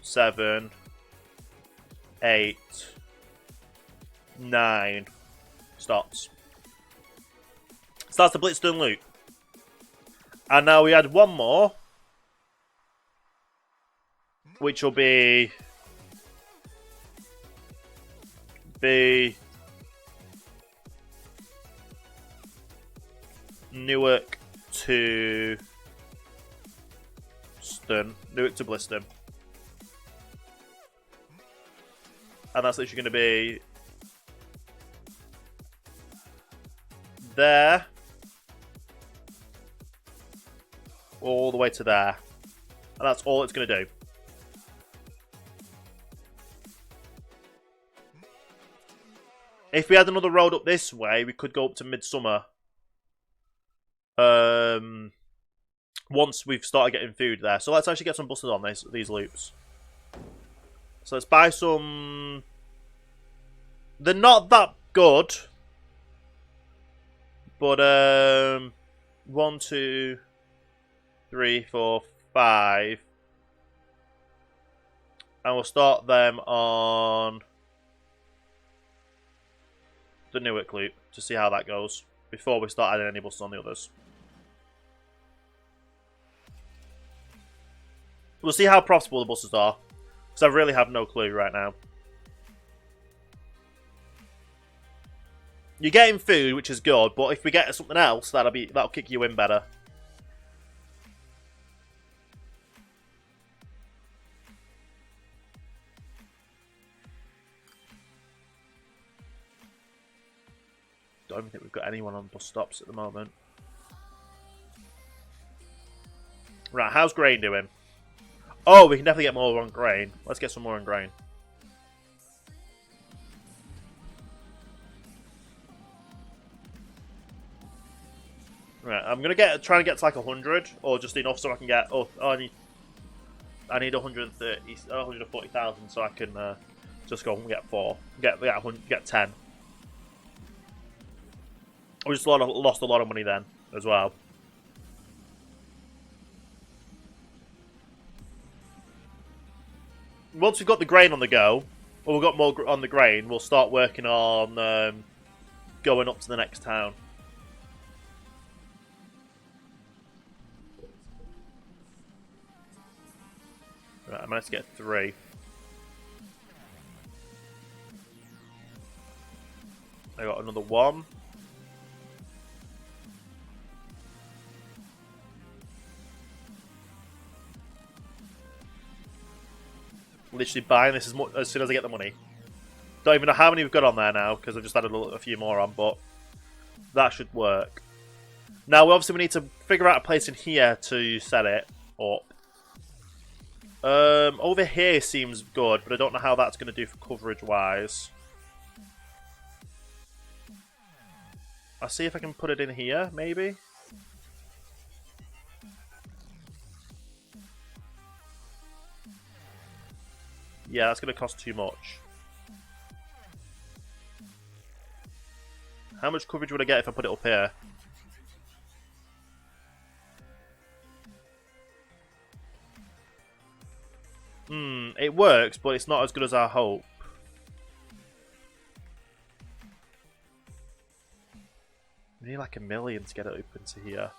A: 7. 8. 9. Stops. So that's the Blitzton loop. And now we add 1 more, which will be Newark to Bliston. And that's literally going to be there all the way to there. And that's all it's going to do. If we had another road up this way, we could go up to Midsummer. Once we've started getting food there. So let's actually get some buses on these loops. So let's buy some. They're not that good. But 1, 2, 3, 4, 5. And we'll start them on the Newark loop to see how that goes before we start adding any buses on the others. We'll see how profitable the buses are. Because I really have no clue right now. You're getting food, which is good, but if we get something else, that'll kick you in better. Don't even think we've got anyone on bus stops at the moment. Right, how's grain doing? Oh, we can definitely get more on grain. Let's get some more on grain. Right, I'm gonna try and get to like 100, or just enough so I can get. I need 140,000 so I can just go and get 4, get 10. We just lost a lot of money then as well. Once we've got the grain on the go, or we've got more on the grain, we'll start working on going up to the next town. Right, I managed to get 3. I got another 1. Literally buying this as soon as I get the money. Don't even know how many we've got on there now, because I've just added a few more on, but that should work. Now, obviously, we need to figure out a place in here to set it up. Over here seems good, but I don't know how that's going to do for coverage-wise. I'll see if I can put it in here, maybe. Yeah, that's going to cost too much. How much coverage would I get if I put it up here? It works, but it's not as good as I hope. We need like 1 million to get it open to here.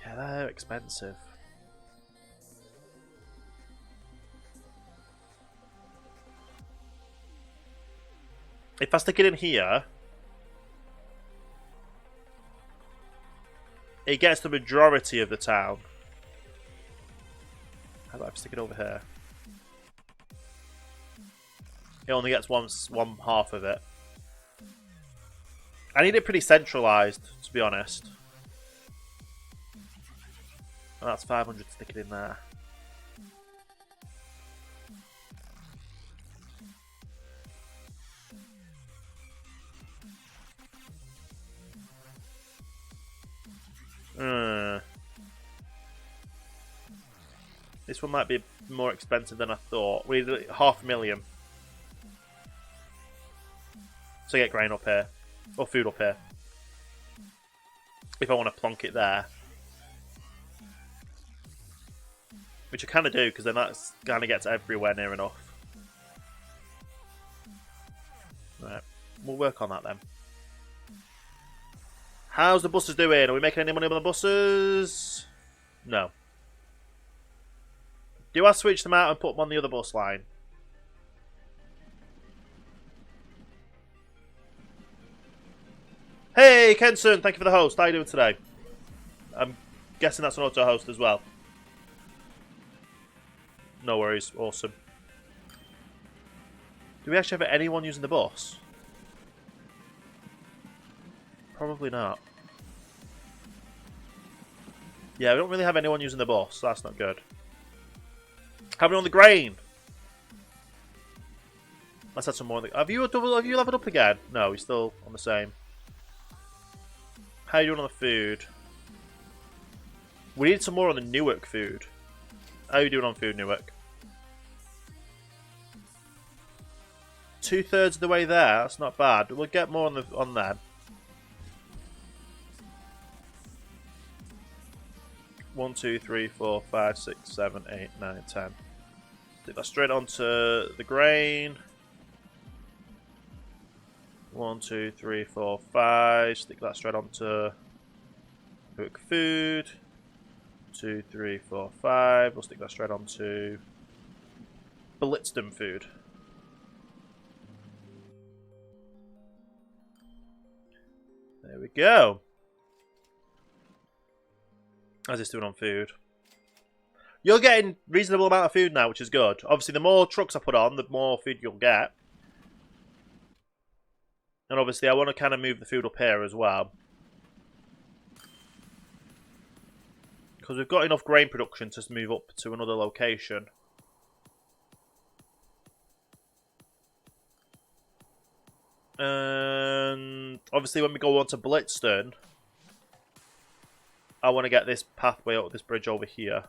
A: Yeah, they're expensive. If I stick it in here, it gets the majority of the town. How about if I stick it over here? It only gets one half of it. I need it pretty centralized, to be honest. Oh, that's 500 to stick it in there. This one might be more expensive than I thought. We need 500,000. So get grain up here. Or food up here. If I want to plonk it there. Which I kind of do, because then that kind of gets everywhere near enough. Right. We'll work on that then. How's the buses doing? Are we making any money on the buses? No. Do I switch them out and put them on the other bus line? Hey, Kenson, thank you for the host. How are you doing today? I'm guessing that's an auto host as well. No worries, awesome. Do we actually have anyone using the bus? Probably not. Yeah, we don't really have anyone using the bus, so that's not good. How many on the grain? Let's add some more. Have you leveled up again? No, he's still on the same. How are you doing on the food? We need some more on the Newark food. How are you doing on food, Newark? 2/3 of the way there. That's not bad. We'll get more on them. 1, 2, 3, 4, 5, 6, 7, 8, 9, 10. Stick that straight onto the grain. 1, 2, 3, 4, 5. Stick that straight onto cook food. 2, 3, 4, 5. We'll stick that straight onto Blitzden food. There we go. How's this doing on food? You're getting reasonable amount of food now, which is good. Obviously, the more trucks I put on, the more food you'll get. And obviously, I want to kind of move the food up here as well. Because we've got enough grain production to move up to another location. And obviously, when we go on to Blitzden, I want to get this pathway up this bridge over here.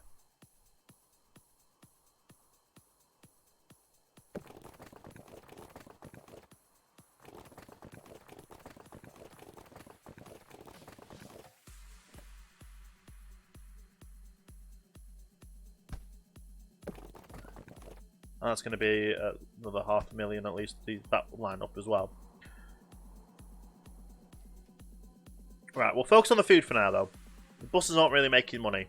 A: And that's going to be another 500,000 at least, that line up as well. Right, we'll focus on the food for now though. The buses aren't really making money.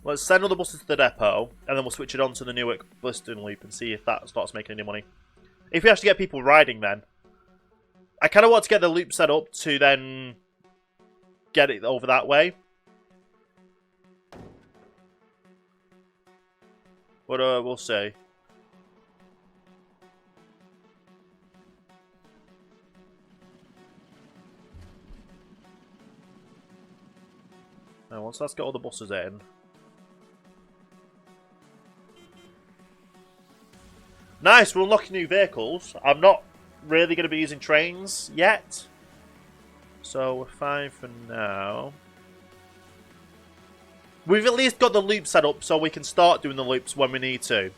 A: Let's send all the buses to the depot, and then we'll switch it on to the Newark Blitzden loop and see if that starts making any money. If we actually get people riding then. I kind of want to get the loop set up to then get it over that way. But we'll see. Now, once that's got all the buses in. Nice, we're unlocking new vehicles. I'm not really going to be using trains yet. So we're fine for now. We've at least got the loop set up so we can start doing the loops when we need to.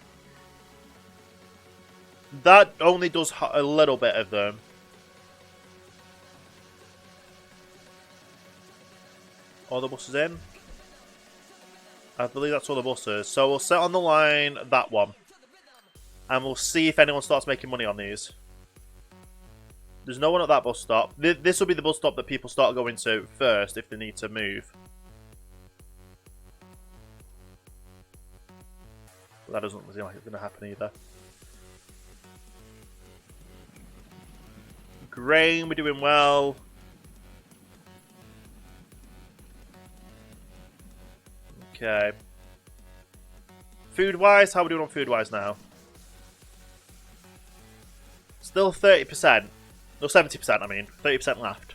A: That only does a little bit of them. All the buses in? I believe that's all the buses. So we'll set on the line that one. And we'll see if anyone starts making money on these. There's no one at that bus stop. This will be the bus stop that people start going to first if they need to move. But that doesn't seem like it's going to happen either. Grain, we're doing well. Okay. Food-wise, how are we doing on food-wise now? Still 30%. No, 70%, I mean. 30% left.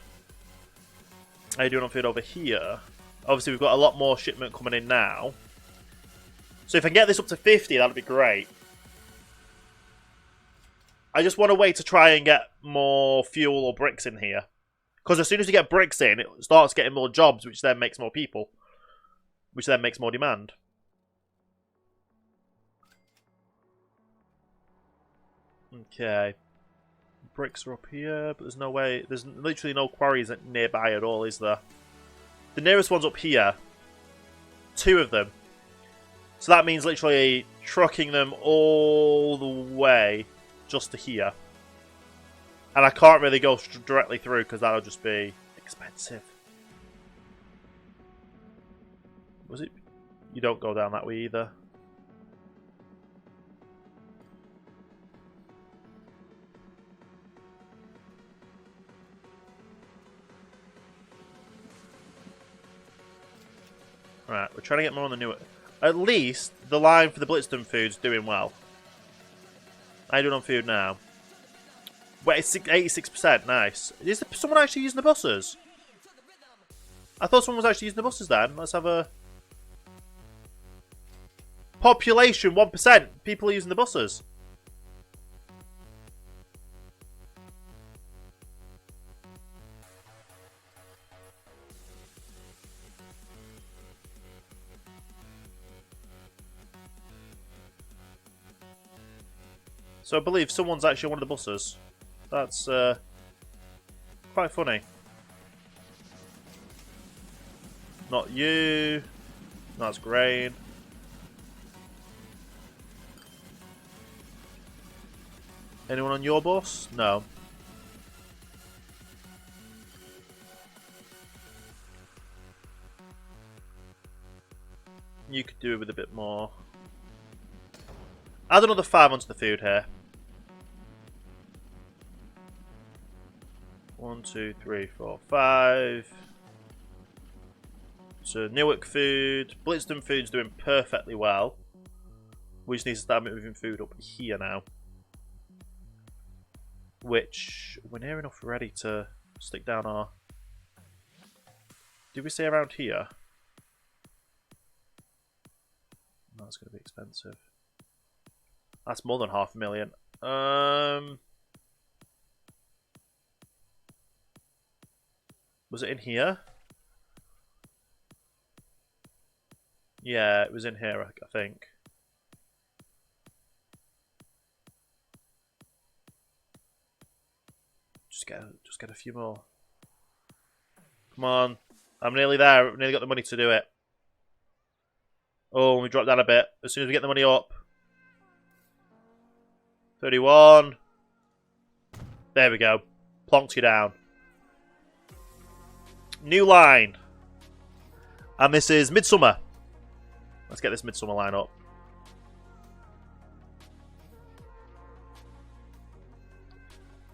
A: How are you doing on food over here? Obviously, we've got a lot more shipment coming in now. So if I can get this up to 50, that'd be great. I just want a way to try and get more fuel or bricks in here. Because as soon as you get bricks in, it starts getting more jobs, which then makes more people. Which then makes more demand. Okay. Bricks are up here, but there's no way. There's literally no quarries nearby at all, is there? The nearest one's up here. 2 of them. So that means literally trucking them all the way just to here. And I can't really go directly through because that'll just be expensive. Was it? You don't go down that way either. Right, we're trying to get more on the new. At least the line for the Blitzden food's doing well. How are you doing on food now? Wait, it's 86%. Nice. Is someone actually using the buses? I thought someone was actually using the buses then. Let's have a... Population, 1%. People are using the buses. So I believe someone's actually on one of the buses. That's quite funny. Not you. That's grain. Anyone on your bus? No. You could do with a bit more. Add another 5 onto the food here. 1, 2, 3, 4, 5. So Newark food. Blitzton food's doing perfectly well. We just need to start moving food up here now. Which we're near enough ready to stick down our... Did we say around here? No, that's going to be expensive. That's more than $500,000. Was it in here? Yeah, it was in here, I think. Just get a few more. Come on. I'm nearly there. I've nearly got the money to do it. Oh, we dropped down a bit. As soon as we get the money up. 31. There we go. Plonked you down. New line. And this is Midsummer. Let's get this Midsummer line up.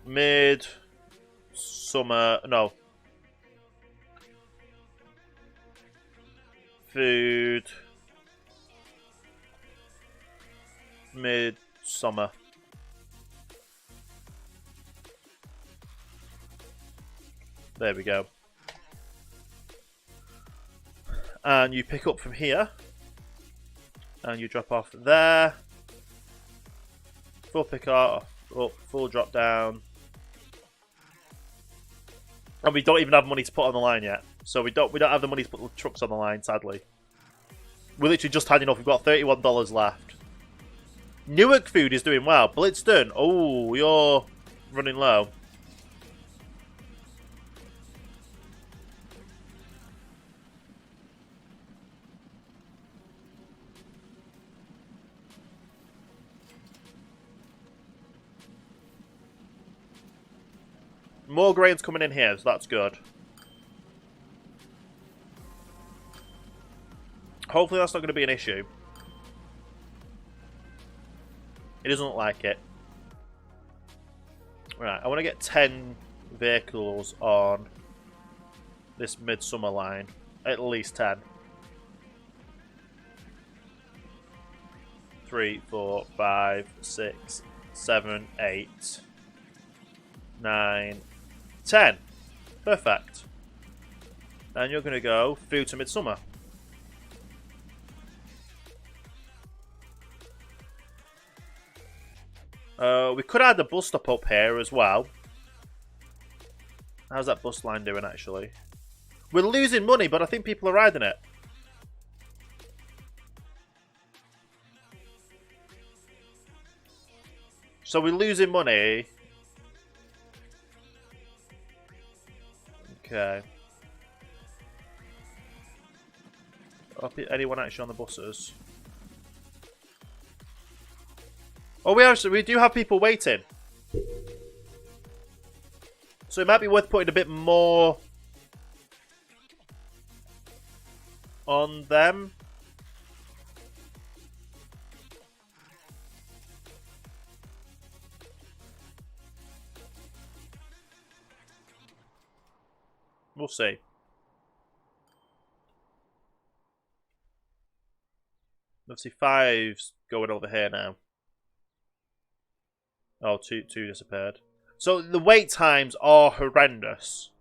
A: Mid-summer, no. Food. Mid-summer. There we go. And you pick up from here. And you drop off there. Full pick up, full drop down. And we don't even have money to put on the line yet. So we don't have the money to put the trucks on the line, sadly. We literally just had enough. We've got $31 left. Newark food is doing well. Blitzton, oh, you're running low. More grains coming in here, so that's good. Hopefully that's not going to be an issue. It doesn't look like it. Right, I want to get 10 vehicles on this Midsummer line. At least 10. 3, 4, 5, 6, 7, 8, 9, 10. Perfect. And you're going to go food to Midsummer. We could add the bus stop up here as well. How's that bus line doing, actually? We're losing money, but I think people are riding it. So we're losing money. Okay. Anyone actually on the buses? Oh, we do have people waiting. So it might be worth putting a bit more on them. We'll see. Obviously, 5's going over here now. Oh, two disappeared. So the wait times are horrendous.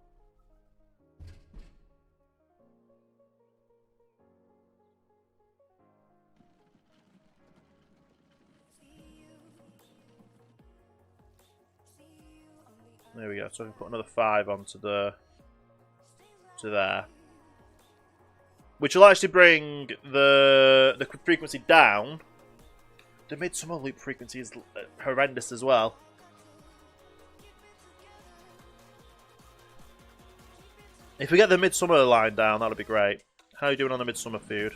A: There we go. So we can put another 5 onto to there, which will actually bring the frequency down. The midsummer loop frequency is horrendous as well. If we get the midsummer line down, that'd be great. How are you doing on the midsummer food?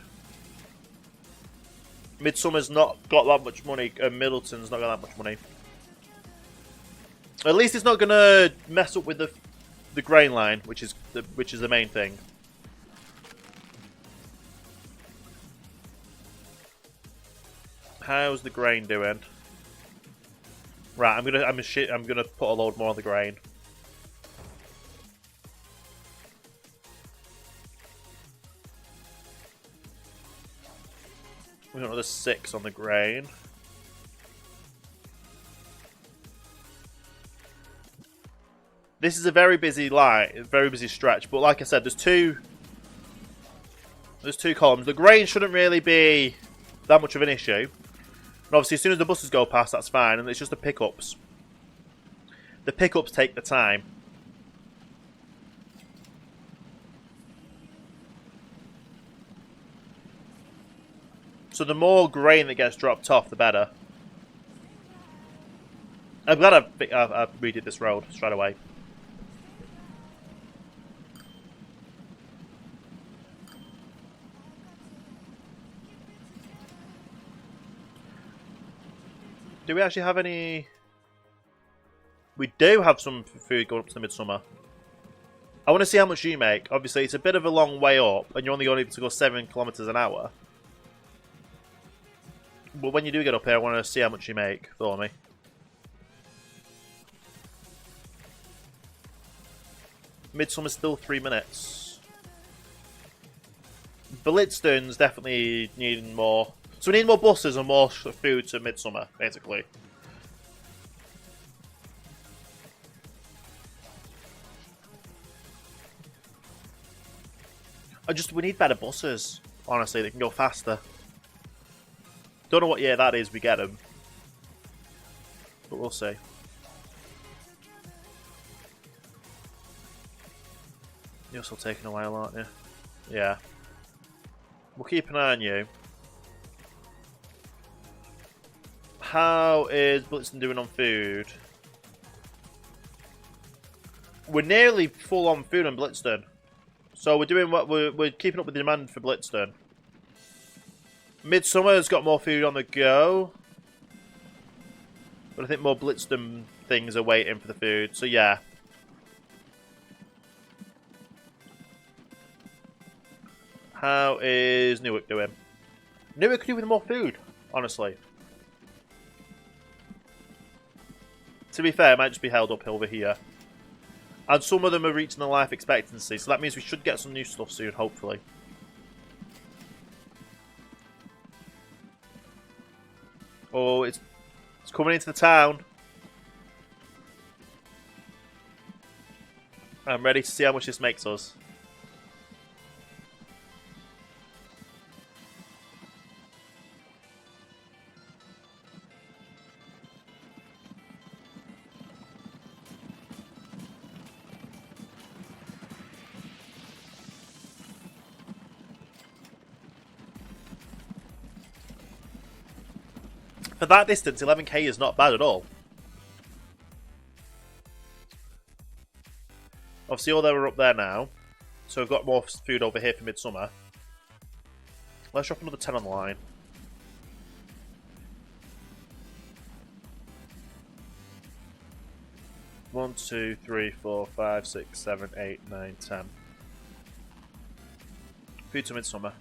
A: Midsummer's not got that much money, and Middleton's not got that much money. At least it's not gonna mess up with the grain line, which is the main thing. How's the grain doing? Right, I'm gonna put a load more on the grain. We got another 6 on the grain. This is a very busy line, a very busy stretch. But like I said, there's two columns. The grain shouldn't really be that much of an issue. And obviously, as soon as the buses go past, that's fine. And it's just the pickups. The pickups take the time. So the more grain that gets dropped off, the better. I'm glad I redid this road straight away. Do we actually have any... We do have some food going up to the midsummer. I want to see how much you make. Obviously, it's a bit of a long way up, and you're only able to go 7 kilometers an hour. But when you do get up here, I want to see how much you make for me. Midsummer's still 3 minutes. Blitzdon's definitely needing more. So we need more buses and more food to Midsummer, basically. We need better buses. Honestly, they can go faster. Don't know what year that is we get them. But we'll see. You're still taking a while, aren't you? Yeah. We'll keep an eye on you. How is Blitzen doing on food? We're nearly full on food on Blitzen. So we're doing what we're keeping up with the demand for Blitzen. Midsummer's got more food on the go. But I think more Blitzen things are waiting for the food. So yeah. How is Newark doing? Newark could do with more food, honestly. To be fair, it might just be held up over here. And some of them are reaching the life expectancy, so that means we should get some new stuff soon, hopefully. Oh, it's coming into the town. I'm ready to see how much this makes us. For that distance, 11k is not bad at all. Obviously, all they were up there now. So we've got more food over here for Midsummer. Let's drop another 10 on the line. One, 2, 3, 4, 5, 6, 7, 8, 9, 10. Food to Midsummer.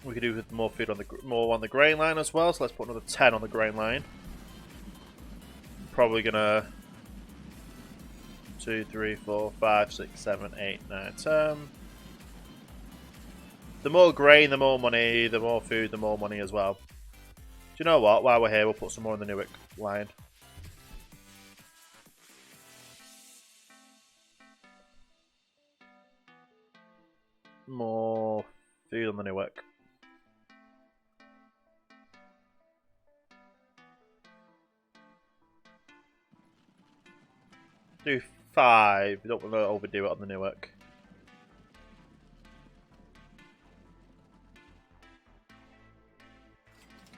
A: We could do with more food on the grain line as well, so let's put another 10 on the grain line. Probably gonna 2, 3, 4, 5, 6, 7, 8, 9, 10. The more grain, the more money. The more food, the more money as well. Do you know what? While we're here, we'll put some more on the Newark line. More food on the Newark. Do 5. We don't want to overdo it on the Newark.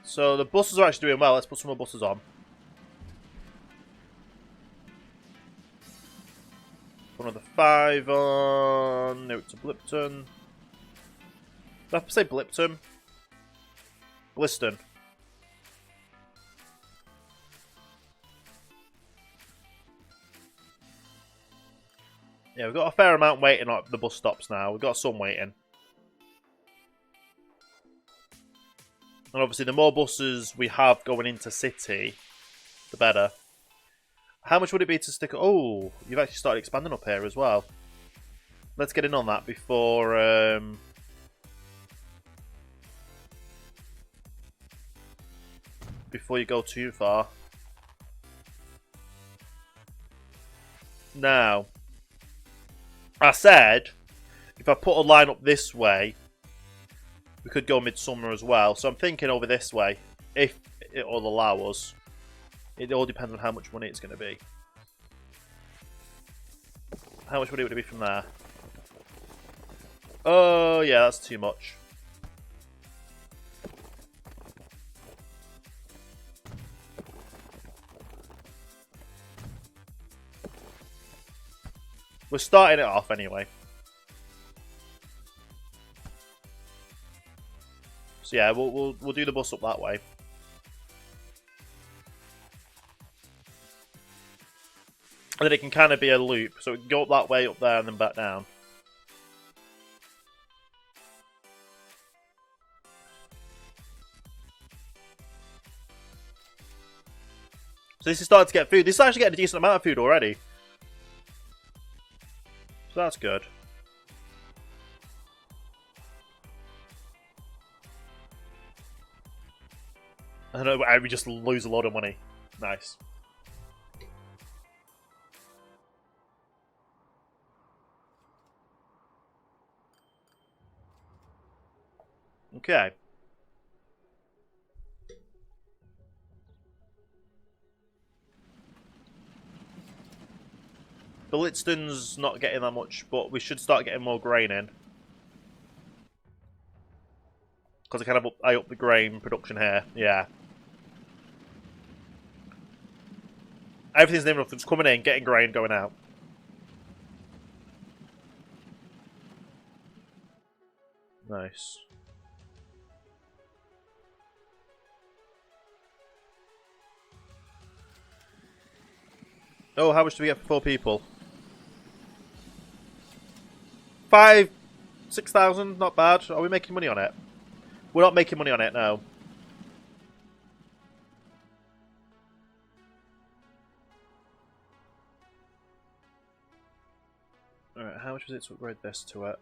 A: So the buses are actually doing well. Let's put some more buses on. Put another 5 on. Note to Blipton. Do I have to say Blipton? Bliston. Yeah, we've got a fair amount waiting at the bus stops now. We've got some waiting. And obviously, the more buses we have going into city, the better. How much would it be to stick... Oh, you've actually started expanding up here as well. Let's get in on that before... before you go too far. Now, I said, if I put a line up this way, we could go midsummer as well. So I'm thinking over this way, if it will allow us. It all depends on how much money it's going to be. How much money would it be from there? Oh, yeah, that's too much. We're starting it off anyway. So yeah, we'll do the bus up that way. And then it can kind of be a loop, so it can go up that way, up there, and then back down. So this is starting to get food. This is actually getting a decent amount of food already. So that's good. I don't know, we just lose a lot of money. Nice. Okay. Billitston's not getting that much, but we should start getting more grain in. Because I up the grain production here. Yeah. Everything's near enough. It's coming in, getting grain, going out. Nice. Oh, how much do we get for 4 people? 5, 6,000, not bad. Are we making money on it? We're not making money on it, no. Alright, how much was it to upgrade this to it?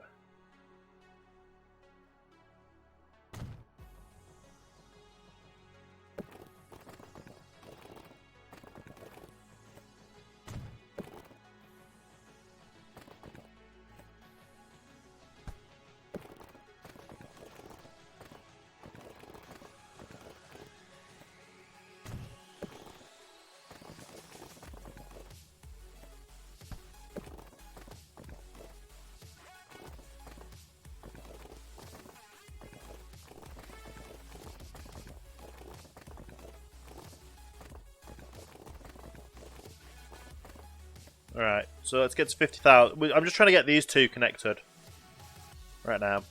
A: Alright, so let's get to 50,000. I'm just trying to get these two connected right now.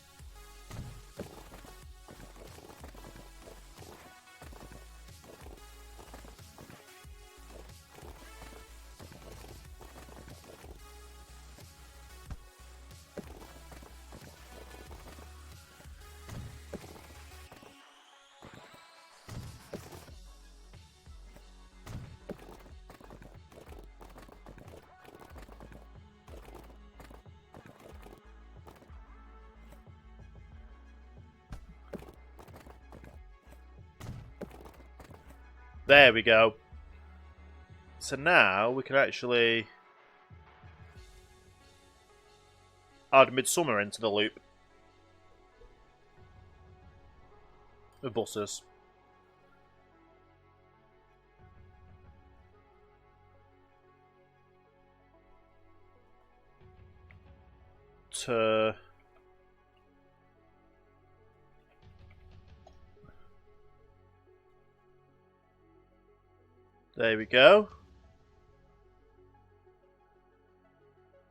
A: There we go. So now we can actually add Midsummer into the loop of buses. To There we go.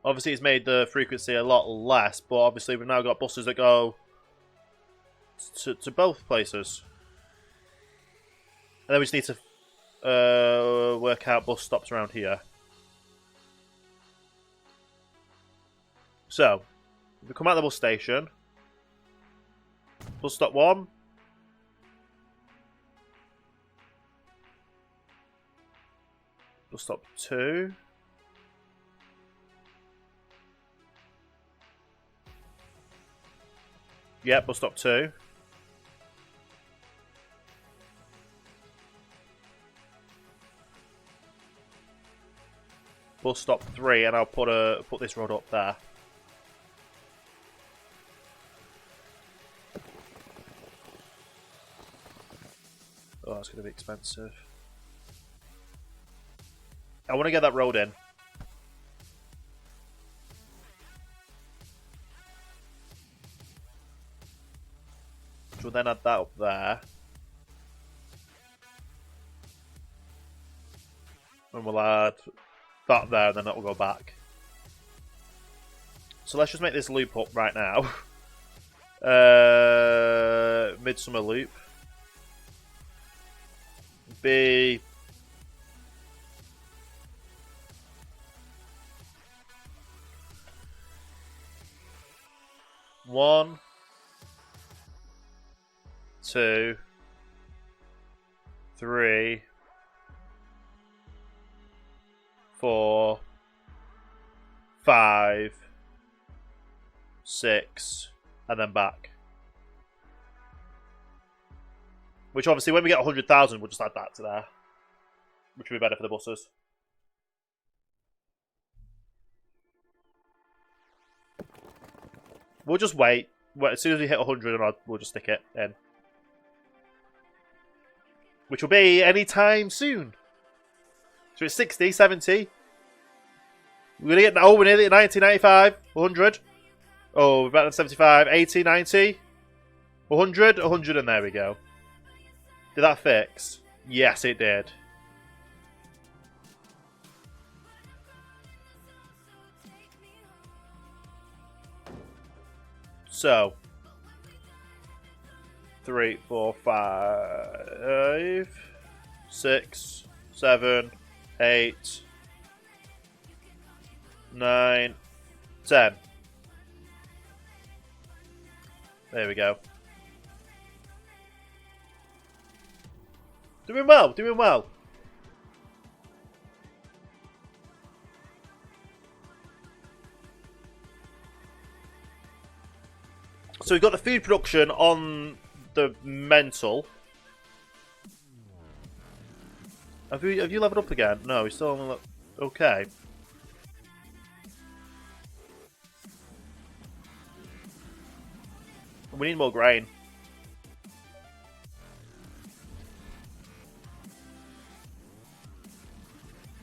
A: Obviously, it's made the frequency a lot less, but obviously we've now got buses that go to both places. And then we just need to work out bus stops around here. So, if we come out of the bus station, bus stop 1. Bus stop 2. Yep, bus stop 2. Bus stop 3, and I'll put this road up there. Oh, that's going to be expensive. I want to get that road in. We'll then add that up there. And we'll add that there, and then that will go back. So let's just make this loop up right now. Midsummer loop. Be... One, 2, 3, 4, 5, 6, and then back. Which obviously, when we get 100,000, we'll just add that to there, which will be better for the buses. We'll just wait. As soon as we hit 100, we'll just stick it in. Which will be any time soon. So it's 60, 70. We're going to get... Oh, we're nearly at 90, 95, 100. Oh, we're about at 75, 80, 90. 100, 100, and there we go. Did that fix? Yes, it did. So, 3, 4, 5, 6, 7, 8, 9, 10. There we go. Doing well, doing well. So we've got the food production on the mental. Have you leveled up again? No, we still on the... Okay. We need more grain.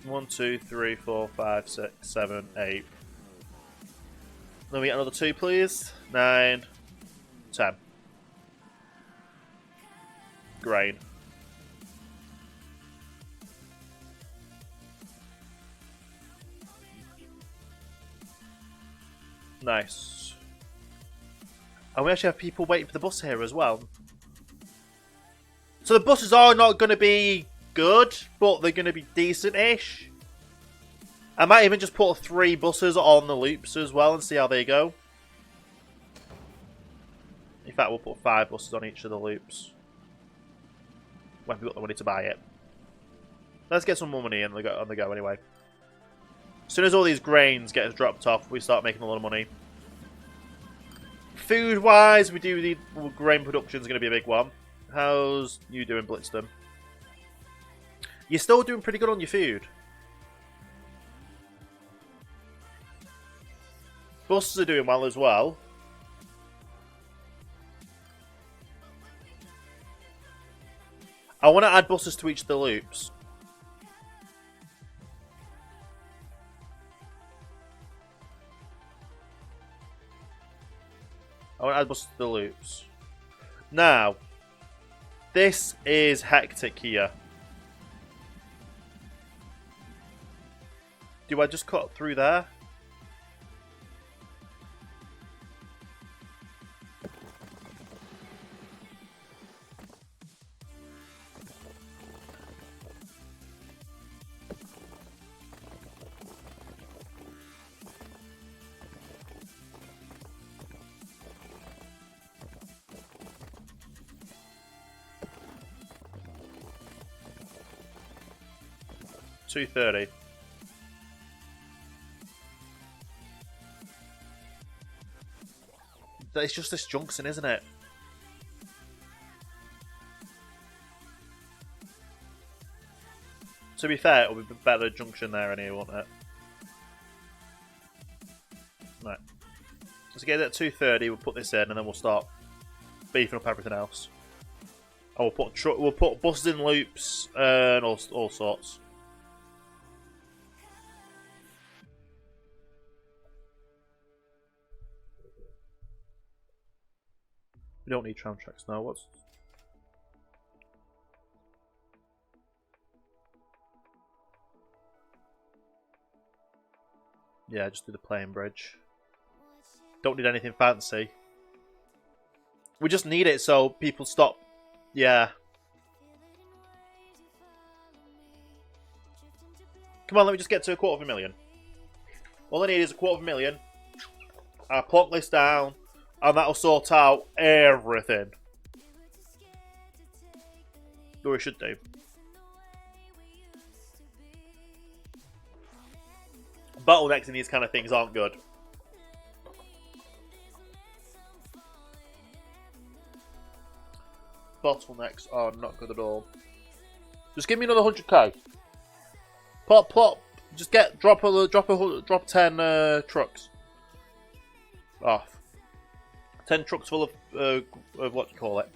A: One, 2, 3, 4, 5, 6, 7, 8. Then we get another 2, please. 9, 10. Grain. Nice. And we actually have people waiting for the bus here as well. So the buses are not going to be good, but they're going to be decent-ish. I might even just put 3 buses on the loops as well and see how they go. In fact, we'll put 5 buses on each of the loops. When we've got the money to buy it. Let's get some more money on the go anyway. As soon as all these grains get dropped off, we start making a lot of money. Food-wise, we do need... Grain production is going to be a big one. How's you doing, Blitzdom? You're still doing pretty good on your food. Buses are doing well as well. I want to add buses to each of the loops. I want to add buses to the loops. Now, this is hectic here. Do I just cut through there? $230. It's just this junction, isn't it? To be fair, it would be better junction there anyway, wouldn't it? Right. Let's get it at 230. We'll put this in, and then we'll start beefing up everything else. Oh, we'll put buses in loops and all sorts. We don't need tram tracks now. What's... Yeah, just do the plain bridge. Don't need anything fancy. We just need it so people stop. Yeah. Come on, let me just get to $250,000. All I need is $250,000. I'll plonk this down, and that'll sort out everything. Or we should do. Bottlenecks in these kind of things aren't good. Bottlenecks are not good at all. Just give me another 100k. Plop. Just drop 10 trucks off. 10 trucks full of what do you call it?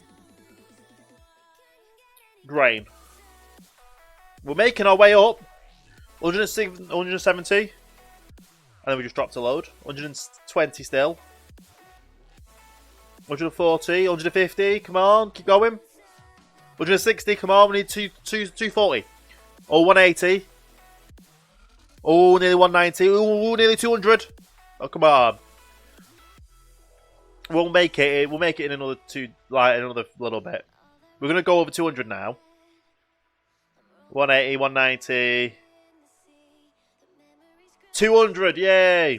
A: Grain. We're making our way up. 170. And then we just dropped a load. 120 still. 140, 150, come on, keep going. 160, come on, we need 240. Oh, 180. Oh, nearly 190. Oh, nearly 200. Oh, come on. We'll make it in another another little bit. We're gonna go over 200 now. 180, 190. 200, yay!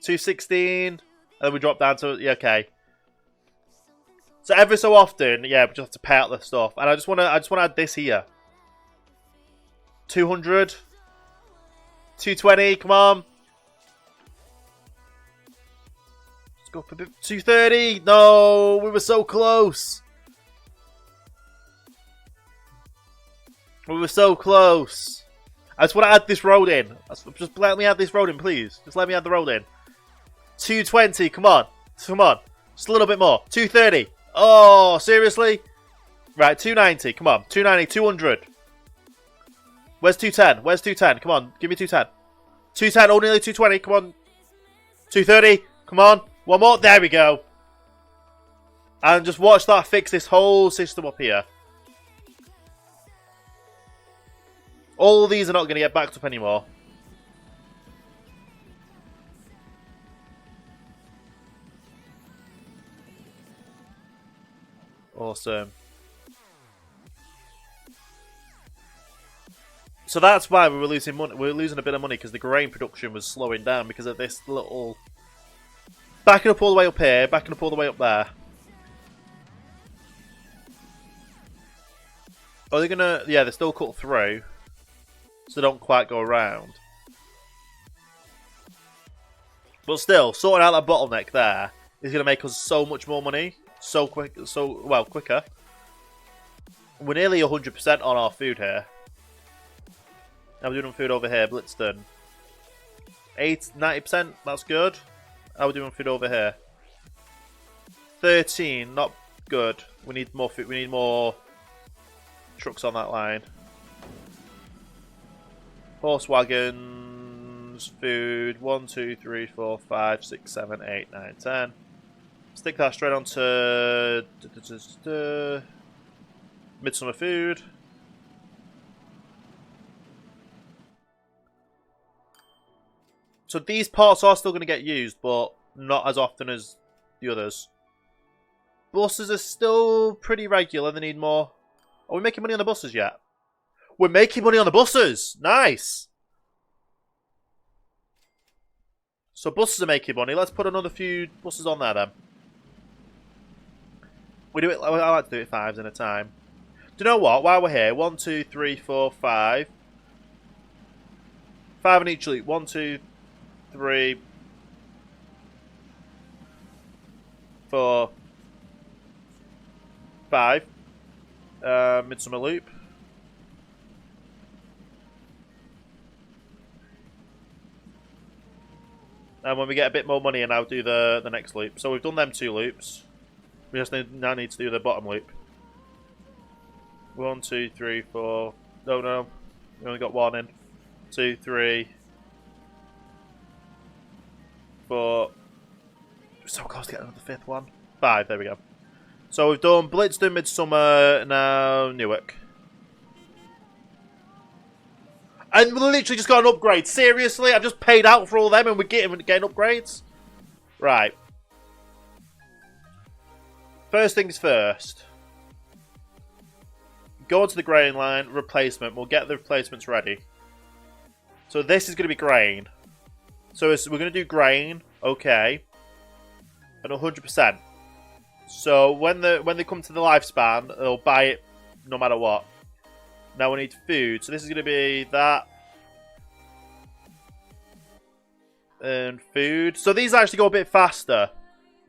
A: 216. And then we drop down to, yeah, okay. So every so often, yeah, we just have to pay out the stuff. And I just wanna add this here. 200. 220, come on. Let's go for 230. No, we were so close. We were so close. I just want to add this road in. Just let me add this road in, please. Just let me add the road in. 220, come on. Come on. Just a little bit more. 230. Oh, seriously? Right, 290. Come on. 290, 200. Where's 210? Where's 210? Come on, give me 210. 210, oh, nearly 220. Come on. 230. Come on. One more. There we go. And just watch that fix this whole system up here. All these are not going to get backed up anymore. Awesome. So that's why we were losing money. We were losing a bit of money because the grain production was slowing down because of this little backing up all the way up here, backing up all the way up there. Are they gonna? Yeah, they're still cut through, so they don't quite go around. But still, sorting out that bottleneck there is gonna make us so much more money, so quick, quicker. We're nearly 100% on our food here. How are we doing on food over here, Blitzton? 90%, that's good. How are we doing on food over here? 13, not good. We need more food. We need more trucks on that line. Horse wagons, food. 1, 2, 3, 4, 5, 6, 7, 8, 9, 10. Stick that straight onto midsummer food. So these parts are still going to get used, but not as often as the others. Buses are still pretty regular. They need more. Are we making money on the buses yet? We're making money on the buses! Nice! So buses are making money. Let's put another few buses on there then. We do it. I like to do it 5s at a time. Do you know what? While we're here, 1, 2, 3, 4, 5. 5 in each loop. 1, 2, 3, 4, 5. Midsummer loop. And when we get a bit more money, and I'll do the next loop. So we've done them 2 loops. We just now need to do the bottom loop. 1, 2, 3, 4. No. We only got 1 in. 2, 3, 4. We're so close to getting another 5th one. 5, there we go. So we've done Blitzdon, Midsummer, now Newark. And we literally just got an upgrade. Seriously? I've just paid out for all them and we're getting upgrades? Right. First things first. Go onto the grain line, replacement. We'll get the replacements ready. So this is going to be grain. So we're going to do grain. Okay. And 100%. So when they come to the lifespan, they'll buy it no matter what. Now we need food. So this is going to be that. And food. So these actually go a bit faster.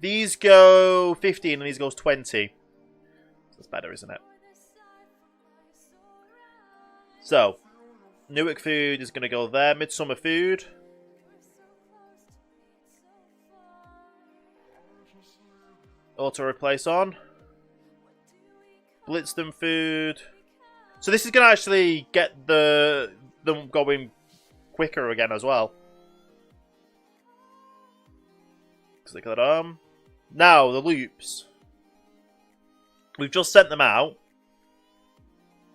A: These go 15 and these goes 20. That's better, isn't it? So, Newark food is going to go there. Midsummer food. Auto replace on. Blitzdon food. So this is going to actually get them going quicker again as well. Click that on. Now, the loops. We've just sent them out.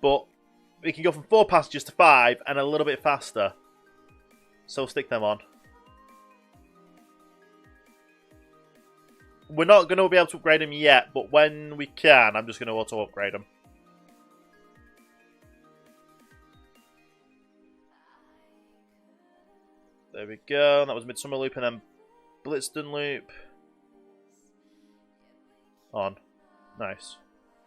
A: But we can go from 4 passengers to 5 and a little bit faster. So stick them on. We're not going to be able to upgrade them yet, but when we can, I'm just going to auto-upgrade them. There we go. That was Midsummer Loop and then Blitzdon Loop. On. Nice.